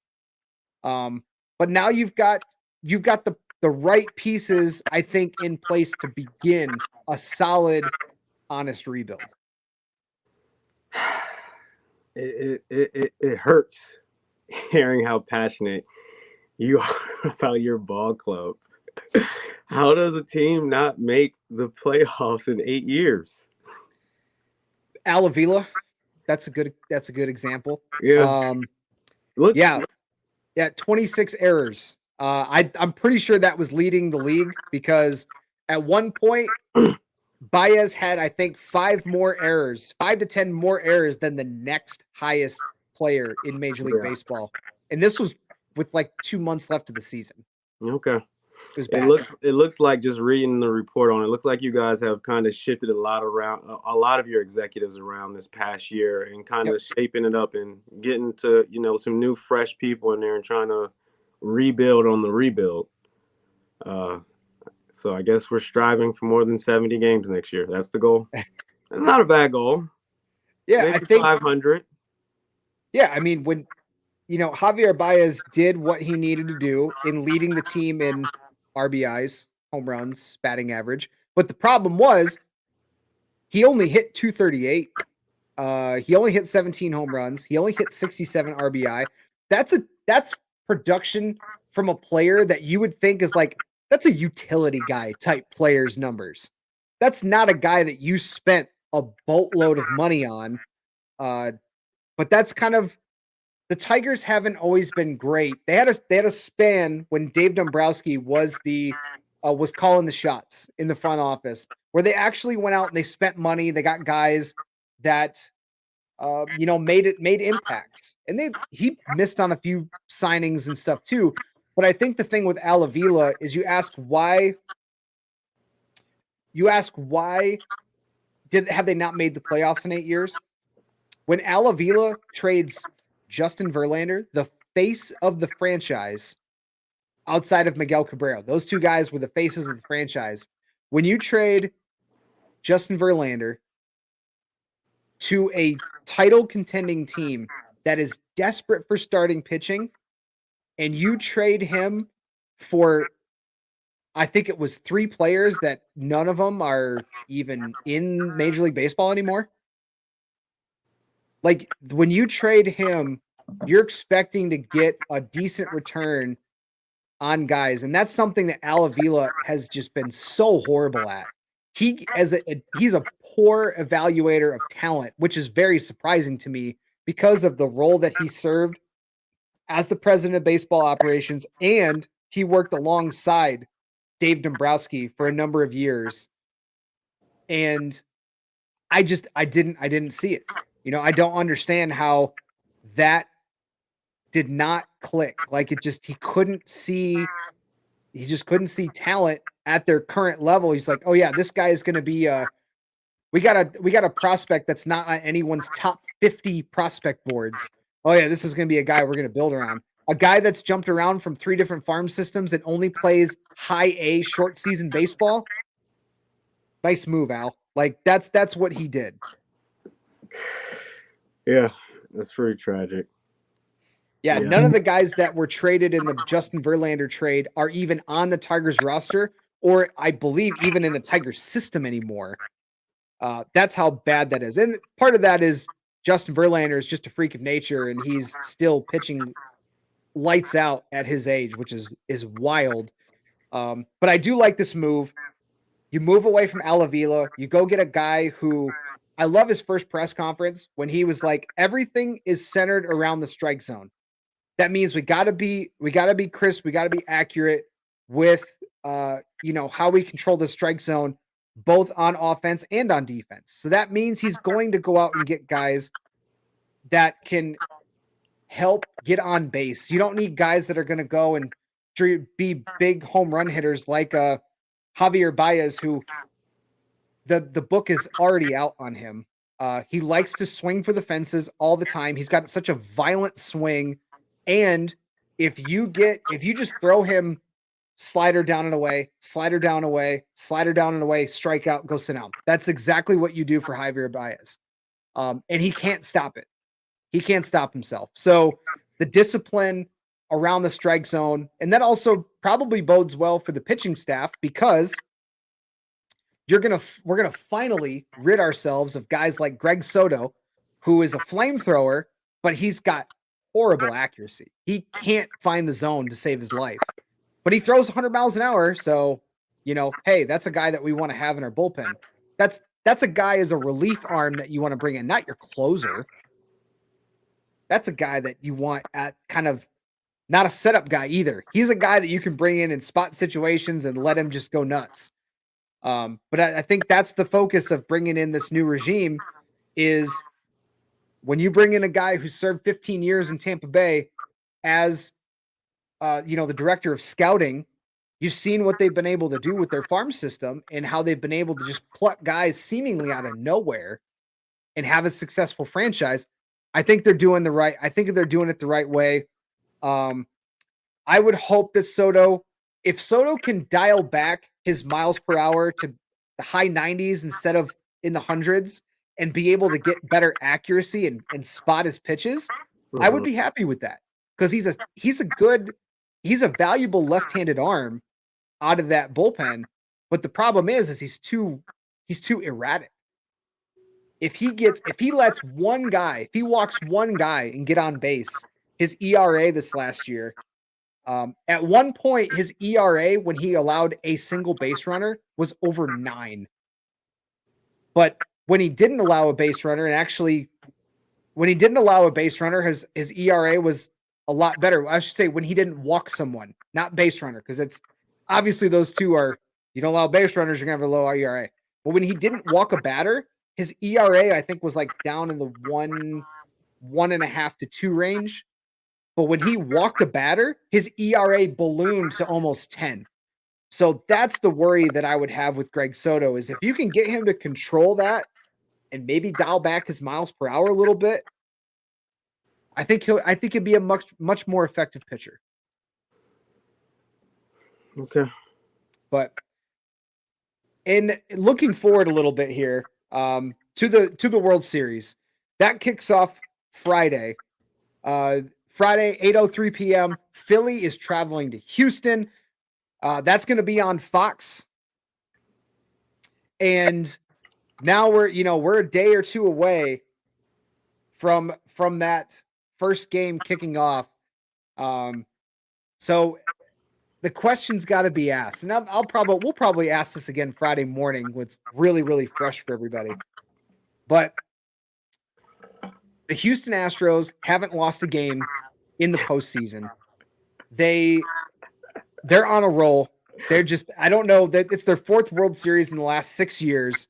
But now you've got the right pieces, I think, in place to begin a solid, honest rebuild. It hurts hearing how passionate you are about your ball club. How does a team not make the playoffs in 8 years? Al Avila, that's a good example. Yeah. 26 errors. I'm pretty sure that was leading the league, because at one point Baez had, I think, 5 to 10 more errors than the next highest player in Major League Baseball. And this was with like 2 months left of the season. Okay. was It bad. looks like, just reading the report on it, looks like you guys have kind of shifted a lot of your executives around this past year and kind Yep. of shaping it up and getting to, some new fresh people in there and trying to rebuild on the rebuild. Uh, so I guess we're striving for more than 70 games next year. That's the goal. It's not a bad goal. Yeah, I Maybe think. 500. Yeah, I mean, when Javier Baez did what he needed to do in leading the team in RBIs, home runs, batting average, but the problem was he only hit 238. He only hit 17 home runs. He only hit 67 RBI. That's production from a player that you would think is like that's a utility guy type player's numbers. That's not a guy that you spent a boatload of money on. But that's kind of the Tigers haven't always been great. They had a span when Dave Dombrowski was calling the shots in the front office where they actually went out and they spent money. They got guys that made impacts, and he missed on a few signings and stuff too. But I think the thing with Al Avila is you ask why have they not made the playoffs in 8 years? When Al Avila trades Justin Verlander, the face of the franchise outside of Miguel Cabrera, those two guys were the faces of the franchise. When you trade Justin Verlander to a title contending team that is desperate for starting pitching, and you trade him for, I think it was 3 players that none of them are even in Major League Baseball anymore. Like when you trade him, you're expecting to get a decent return on guys, and that's something that Al Avila has just been so horrible at. He's a poor evaluator of talent, which is very surprising to me because of the role that he served as the president of baseball operations, and he worked alongside Dave Dombrowski for a number of years. And I didn't see it. I don't understand how that did not click. Like he just couldn't see talent at their current level. He's like, "Oh yeah, this guy is going to be we got a prospect that's not on anyone's top 50 prospect boards. Oh yeah, this is going to be a guy we're going to build around. A guy that's jumped around from 3 different farm systems and only plays high A short season baseball. Nice move, Al. Like that's what he did." Yeah, that's pretty tragic. Yeah, none of the guys that were traded in the Justin Verlander trade are even on the Tigers roster, or I believe even in the Tigers system anymore. That's how bad that is. And part of that is Justin Verlander is just a freak of nature, and he's still pitching lights out at his age, which is wild. But I do like this move. You move away from Al Avila. You go get a guy who I love his first press conference when he was like, everything is centered around the strike zone. That means we gotta be crisp, we gotta be accurate with how we control the strike zone, both on offense and on defense. So that means he's going to go out and get guys that can help get on base. You don't need guys that are going to go and be big home run hitters like Javier Baez, who the book is already out on him. He likes to swing for the fences all the time. He's got such a violent swing. And if you just throw him slider down and away, slider down and away, strike out, go sit down. That's exactly what you do for Javier Baez. And he can't stop it. He can't stop himself. So the discipline around the strike zone, and that also probably bodes well for the pitching staff because we're gonna finally rid ourselves of guys like Greg Soto, who is a flamethrower, but he's got horrible accuracy. He can't find the zone to save his life, but he throws 100 miles an hour. So, hey, that's a guy that we want to have in our bullpen. That's a guy as a relief arm that you want to bring in, not your closer. That's a guy that you want at kind of not a setup guy either. He's a guy that you can bring in spot situations and let him just go nuts. But I think that's the focus of bringing in this new regime is when you bring in a guy who served 15 years in Tampa Bay as, the director of scouting, You've seen what they've been able to do with their farm system and how they've been able to just pluck guys seemingly out of nowhere and have a successful franchise. I think they're doing the right. I think they're doing it the right way. I would hope that if Soto can dial back his miles per hour to the high 90s instead of in the hundreds and be able to get better accuracy and spot his pitches, I would be happy with that because he's a valuable left-handed arm out of that bullpen. But the problem is he's too erratic. If he walks one guy and get on base, his ERA this last year, at one point, his ERA when he allowed a single base runner was over 9. But when he didn't allow a base runner, his ERA was a lot better. I should say when he didn't walk someone, not base runner, because it's obviously those two are, you don't allow base runners, you're gonna have a low ERA. But when he didn't walk a batter, his ERA I think was like down in the 1.5 to 2 range. But when he walked a batter, his ERA ballooned to almost 10. So that's the worry that I would have with Greg Soto is if you can get him to control that and maybe dial back his miles per hour a little bit, I think he'd be a much more effective pitcher. Okay. But in looking forward a little bit here to the World Series, that kicks off Friday. Friday, 8:03 p.m. Philly is traveling to Houston. That's going to be on Fox. And now we're a day or two away from that first game kicking off. So the question's got to be asked. And we'll probably ask this again Friday morning when it's really, really fresh for everybody. But the Houston Astros haven't lost a game in the postseason. They're on a roll. I don't know that it's their 4th World Series in the last 6 years.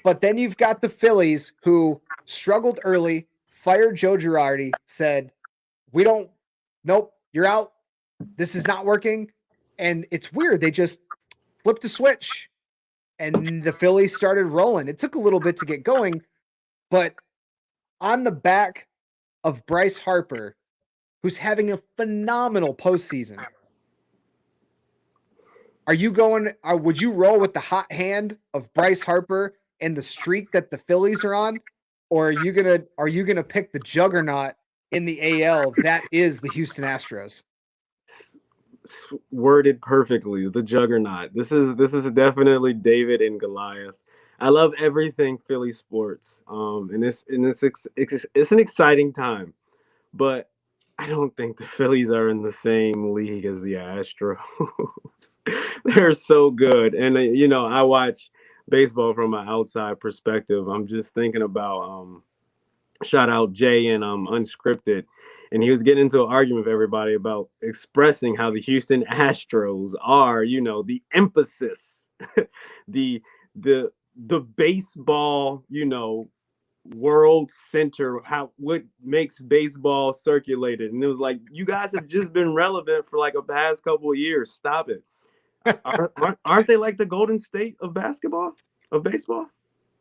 But then you've got the Phillies who struggled early, fired Joe Girardi, said, nope, you're out. This is not working. And it's weird. They just flipped a switch and the Phillies started rolling. It took a little bit to get going, but on the back of Bryce Harper, who's having a phenomenal postseason. Would you roll with the hot hand of Bryce Harper and the streak that the Phillies are on? Or are you gonna pick the juggernaut in the AL that is the Houston Astros? Worded perfectly, the juggernaut. This is definitely David and Goliath. I love everything Philly sports. And it's an exciting time. But I don't think the Phillies are in the same league as the Astros. They're so good. And, I watch baseball from an outside perspective. I'm just thinking about shout out Jay and Unscripted. And he was getting into an argument with everybody about expressing how the Houston Astros are, the emphasis, the baseball, world center, what makes baseball circulated. And it was like, you guys have just been relevant for like a past couple of years. Stop it. Aren't they like the Golden State of baseball?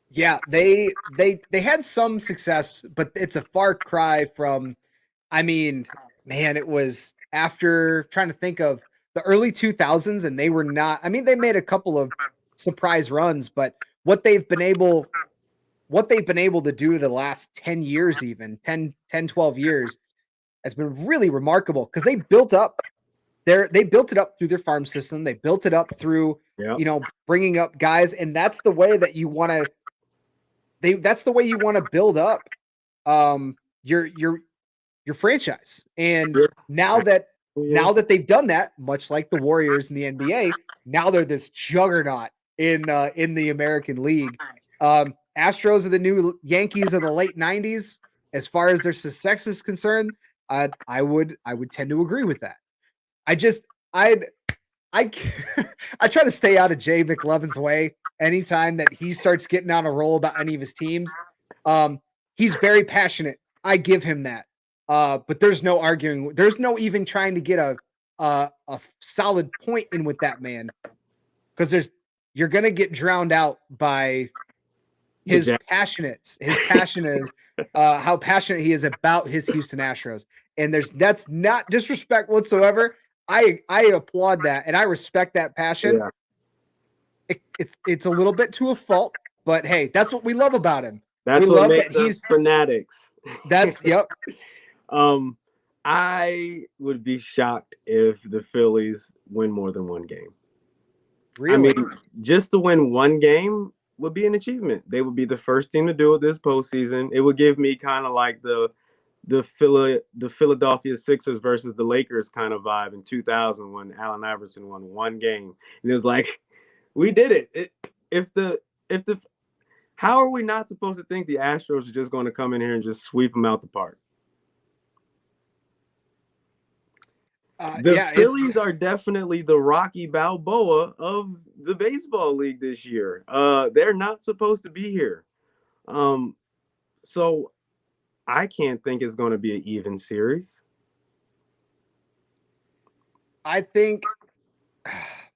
Yeah, they had some success, but it's a far cry from, it was after trying to think of the early 2000s and they were not, they made a couple of surprise runs, but what they've been able to do the last 10 years, even 10, 12 years has been really remarkable because they built it up through their farm system. They built it up through, bringing up guys. And that's the way that you want to build up your franchise. And now that they've done that, much like the Warriors in the NBA, now they're this juggernaut in the American League. Astros are the new Yankees of the late 90s as far as their success is concerned. I would tend to agree with that. I try to stay out of Jay McLovin's way anytime that he starts getting on a roll about any of his teams. He's very passionate. I give him that. But there's no arguing. There's no even trying to get a solid point in with that man, because you're gonna get drowned out by his passion is how passionate he is about his Houston Astros. And that's not disrespect whatsoever. I applaud that and I respect that passion. Yeah. It's a little bit to a fault, but hey, that's what we love about him. We love that he's fanatics. That's yep. I would be shocked if the Phillies win more than one game. Really? I mean, just to win one game would be an achievement. They would be the first team to do it this postseason. It would give me kind of like the Philadelphia Sixers versus the Lakers kind of vibe in 2000 when Allen Iverson won one game. And it was like, we did it. How are we not supposed to think the Astros are just going to come in here and just sweep them out the park? The Phillies are definitely the Rocky Balboa of the baseball league this year. They're not supposed to be here. So I can't think it's going to be an even series. I think,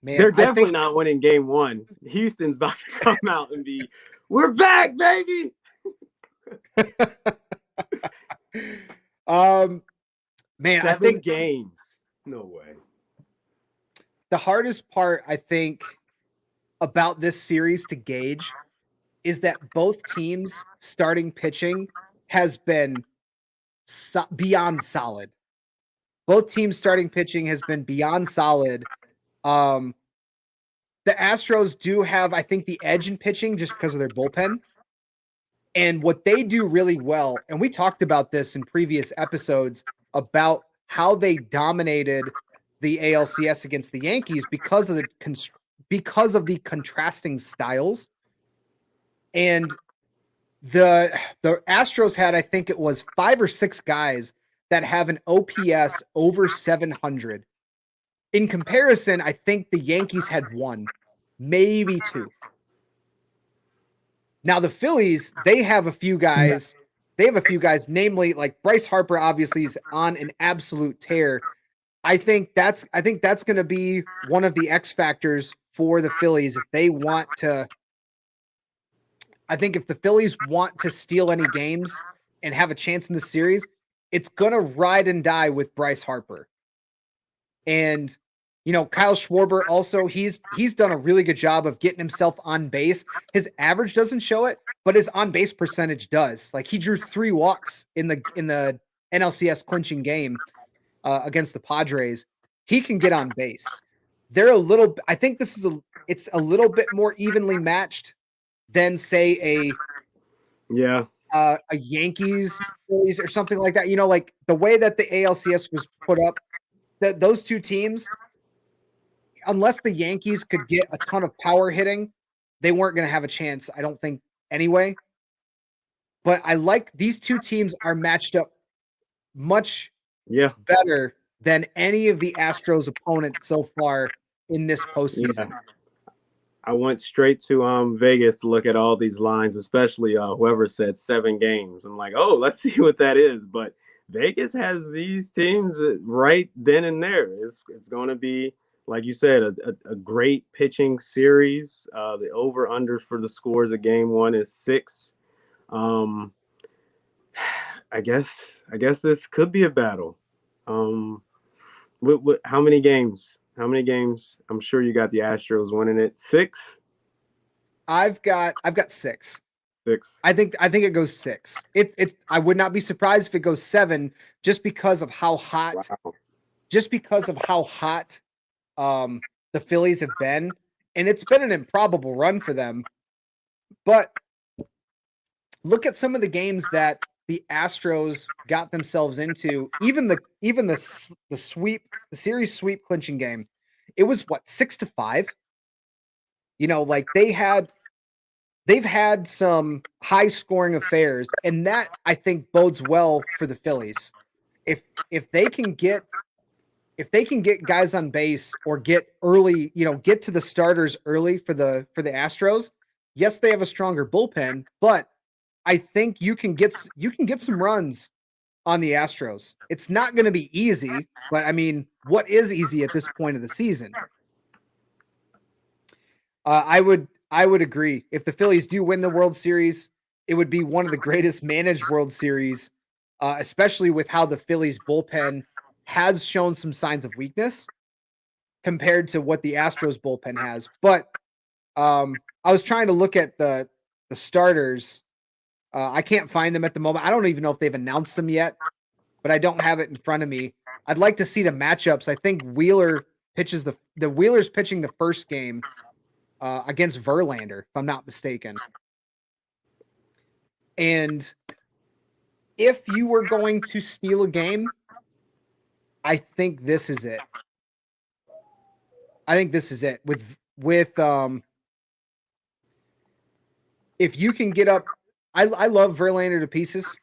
man, they're definitely not winning game one. Houston's about to come out and be, we're back, baby. Man, 7 I think games. No way. The hardest part, I think, about this series to gauge is that both teams' starting pitching has been beyond solid. Both teams' starting pitching has been beyond solid. The Astros do have, I think, the edge in pitching just because of their bullpen. And what they do really well, and we talked about this in previous episodes about how they dominated the ALCS against the Yankees because of the contrasting styles. And the Astros had, I think it was 5 or 6 guys that have an OPS over 700. In comparison, I think the Yankees had 1, maybe 2. Now the Phillies, they have a few guys. They have a few guys, namely like Bryce Harper, obviously is on an absolute tear. I think that's going to be one of the X factors for the Phillies if they want to. I think if the Phillies want to steal any games and have a chance in the series, it's going to ride and die with Bryce Harper. And Kyle Schwarber also, he's done a really good job of getting himself on base. His average doesn't show it, but his on base percentage does. Like he drew 3 walks in the NLCS clinching game against the Padres. He can get on base. I think it's a little bit more evenly matched than say a Yankees Phillies or something like that. Like the way that the ALCS was put up, that those two teams, unless the Yankees could get a ton of power hitting, they weren't going to have a chance, I don't think, anyway. But I like these two teams are matched up much better than any of the Astros' opponents so far in this postseason. Yeah. I went straight to Vegas to look at all these lines, especially whoever said 7 games. I'm like, oh, let's see what that is. But Vegas has these teams right then and there. It's going to be, like you said, a great pitching series. The over-under for the scores of game 1 is 6. I guess this could be a battle. How many games? How many games? I'm sure you got the Astros winning it. 6? I've got 6. 6. I think it goes 6. I would not be surprised if it goes 7 just because of how hot. Wow. Just because of how hot the Phillies have been, and it's been an improbable run for them. But look at some of the games that the Astros got themselves into. Even the sweep, the series sweep clinching game, it was what, 6-5. Like they've had some high scoring affairs, and that I think bodes well for the Phillies. If they can get guys on base or get early, get to the starters early for the Astros, yes, they have a stronger bullpen, but I think you can get some runs on the Astros. It's not going to be easy, but I mean, what is easy at this point of the season? I would agree. If the Phillies do win the World Series, it would be one of the greatest managed World Series, especially with how the Phillies bullpen has shown some signs of weakness compared to what the Astros bullpen has. But I was trying to look at the starters. I can't find them at the moment. I don't even know if they've announced them yet, but I don't have it in front of me. I'd like to see the matchups. I think Wheeler pitches the Wheeler's pitching the first game against Verlander, if I'm not mistaken. And if you were going to steal a game, I think this is it. I think this is it. With if you can get up, I love Verlander to pieces.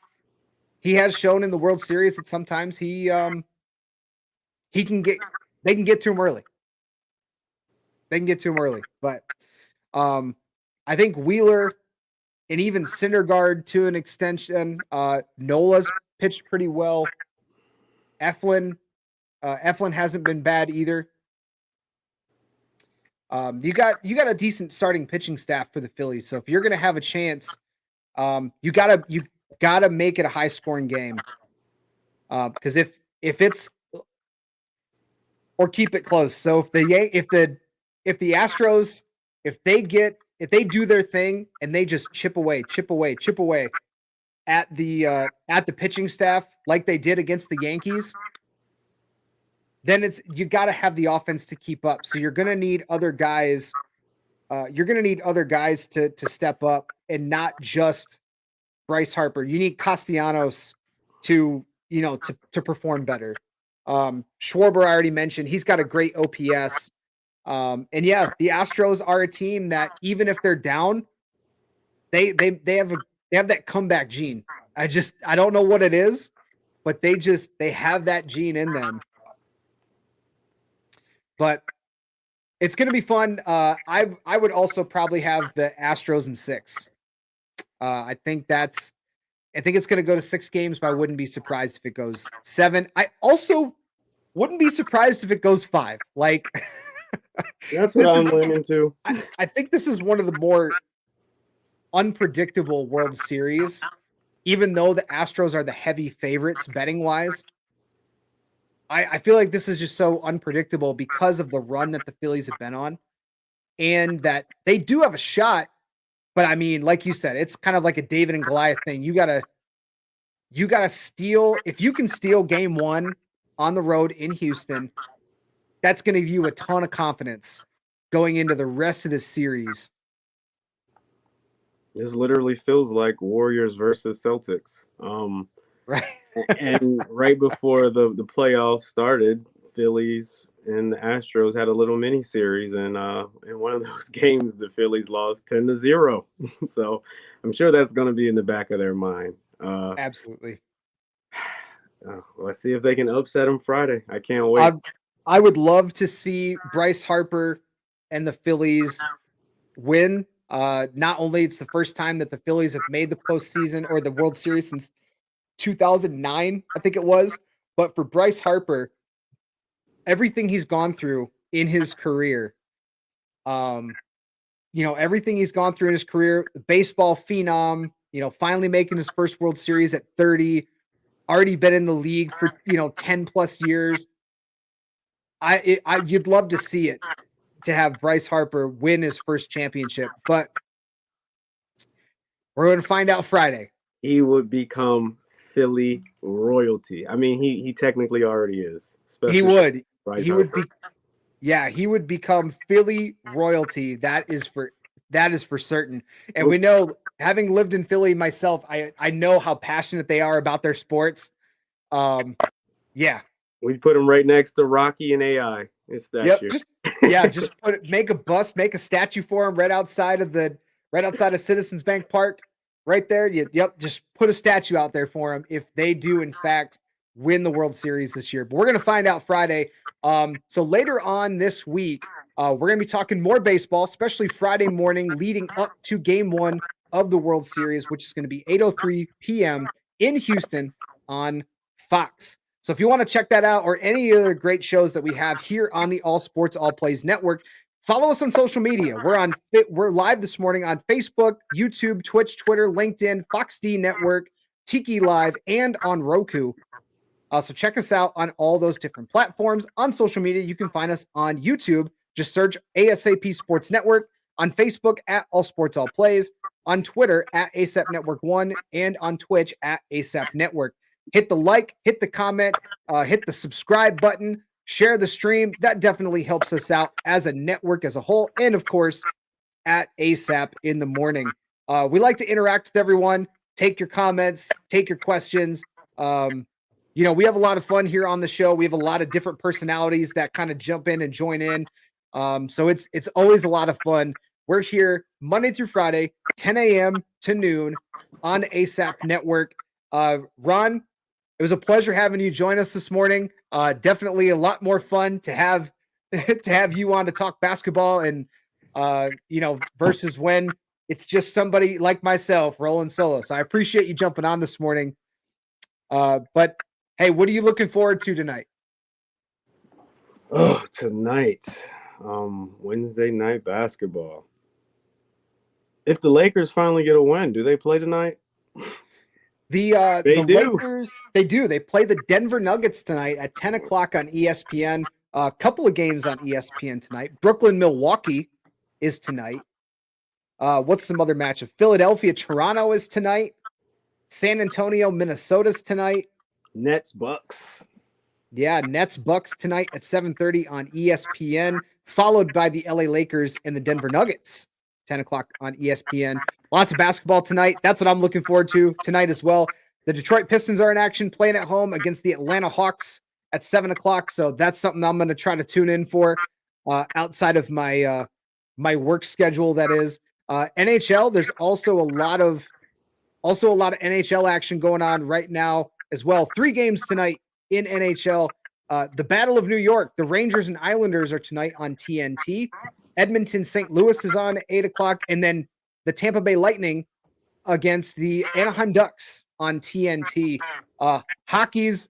He has shown in the World Series that sometimes he can get they can get to him early. They can get to him early, but I think Wheeler and even Syndergaard to an extension. Nola's pitched pretty well. Eflin hasn't been bad either. You got a decent starting pitching staff for the Phillies. So if you're going to have a chance, you gotta make it a high scoring game. Because if it's or keep it close. So if the Astros if they do their thing and they just chip away at the pitching staff like they did against the Yankees, then you got to have the offense to keep up. So you're going to need other guys. You're going to need other guys to step up and not just Bryce Harper. You need Castellanos to perform better. Schwarber, I already mentioned, he's got a great OPS. And yeah, the Astros are a team that even if they're down, they have that comeback gene. I don't know what it is, but they have that gene in them. But it's going to be fun. I would also probably have the Astros in 6. I think it's going to go to 6 games, but I wouldn't be surprised if it goes 7. I also wouldn't be surprised if it goes 5. Like that's what I'm leaning to. I think this is one of the more unpredictable World Series, even though the Astros are the heavy favorites betting wise. I feel like this is just so unpredictable because of the run that the Phillies have been on, and that they do have a shot. But I mean, like you said, it's kind of like a David and Goliath thing. You gotta steal. If you can steal game 1 on the road in Houston, that's going to give you a ton of confidence going into the rest of this series. This literally feels like Warriors versus Celtics. Right. And right before the playoffs started, Phillies and the Astros had a little mini series, and in one of those games, the Phillies lost 10-0. So I'm sure that's going to be in the back of their mind. Absolutely. Let's see if they can upset them Friday. I can't wait. I would love to see Bryce Harper and the Phillies win. Not only it's the first time that the Phillies have made the postseason or the World Series since 2009, I think it was. But for Bryce Harper, everything he's gone through in his career, everything he's gone through in his career, baseball phenom, finally making his first World Series at 30, already been in the league for, 10 plus years. You'd love to see it, to have Bryce Harper win his first championship, but we're going to find out Friday. He would become Philly royalty. I mean, he technically already is. He would. Bryce he Harper. would be. Yeah, he would become Philly royalty. That is for certain. And we know, having lived in Philly myself, I know how passionate they are about their sports. Yeah. We put him right next to Rocky and AI. Yep. Just make a bust, make a statue for him right outside of Citizens Bank Park, right there. Yep. Just put a statue out there for him if they do in fact win the World Series this year. But we're going to find out Friday. So later on this week, we're going to be talking more baseball, especially Friday morning leading up to game 1 of the World Series, which is going to be 8:03 p.m. in Houston. on Fox. So if you want to check that out or any other great shows that we have here on the All Sports All Plays Network, follow us on social media. We're live this morning on Facebook, YouTube, Twitch, Twitter, LinkedIn, Fox D Network, Tiki Live, and on Roku. So check us out on all those different platforms. On social media, you can find us on YouTube. Just search ASAP Sports Network. On Facebook at All Sports All Plays. On Twitter at ASAP Network 1. And on Twitch at ASAP Network. Hit the like, hit the comment, hit the subscribe button, share the stream. That definitely helps us out as a network as a whole. And of course, at ASAP in the morning. We like to interact with everyone. Take your comments, take your questions. We have a lot of fun here on the show. We have a lot of different personalities that kind of jump in and join in. So it's always a lot of fun. We're here Monday through Friday, 10 a.m. to noon on ASAP Network. Ron, it was a pleasure having you join us this morning. Definitely a lot more fun to have you on to talk basketball and versus when it's just somebody like myself rolling solo. So I appreciate you jumping on this morning. But hey, what are you looking forward to tonight? Oh, tonight, Wednesday night basketball. If the Lakers finally get a win, do they play tonight? The Lakers, they do. They play the Denver Nuggets tonight at 10 o'clock on ESPN. A couple of games on ESPN tonight. Brooklyn, Milwaukee is tonight. What's some other matchup? Philadelphia, Toronto is tonight. San Antonio, Minnesota's tonight. Nets, Bucks. Yeah, Nets, Bucks tonight at 7:30 on ESPN, followed by the LA Lakers and the Denver Nuggets, 10 o'clock on ESPN. Lots of basketball tonight. That's what I'm looking forward to tonight as well. The Detroit Pistons are in action, playing at home against the Atlanta Hawks at 7 o'clock. So that's something I'm going to try to tune in for outside of my work schedule. That is NHL. There's also a lot of NHL action going on right now as well. 3 games tonight in NHL. The Battle of New York, the Rangers and Islanders are tonight on TNT. Edmonton, St. Louis is on at 8 o'clock. And then the Tampa Bay Lightning against the Anaheim Ducks on TNT. Hockey's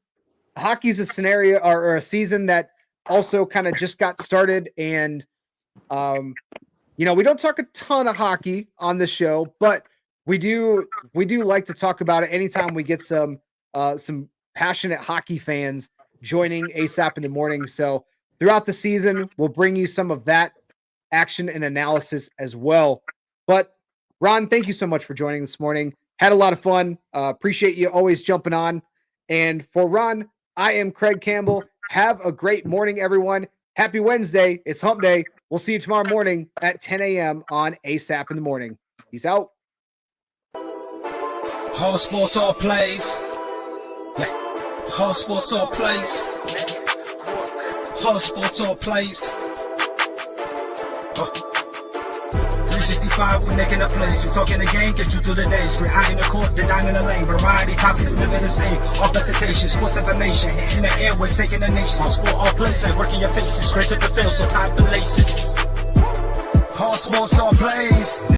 a scenario or a season that also kind of just got started. And, we don't talk a ton of hockey on the show, but we do like to talk about it anytime we get some passionate hockey fans joining ASAP in the morning. So throughout the season, we'll bring you some of that action and analysis as well. But Ron, thank you so much for joining this morning. Had a lot of fun. Appreciate you always jumping on. And for Ron, I am Craig Campbell. Have a great morning, everyone. Happy Wednesday. It's hump day. We'll see you tomorrow morning at 10 a.m. on ASAP in the morning. Peace out. All sports, all plays. All sports, all plays. All sports, all plays. 365, we're making a plays. You talking the game, get you through the days. We're high in the court, the dime in the lane. Variety, topics, living the same. All presentation, sports information. In the airways, taking the nation. All sport, all plays, like working your faces. Grace at the field, so tie the laces. All sports, all plays.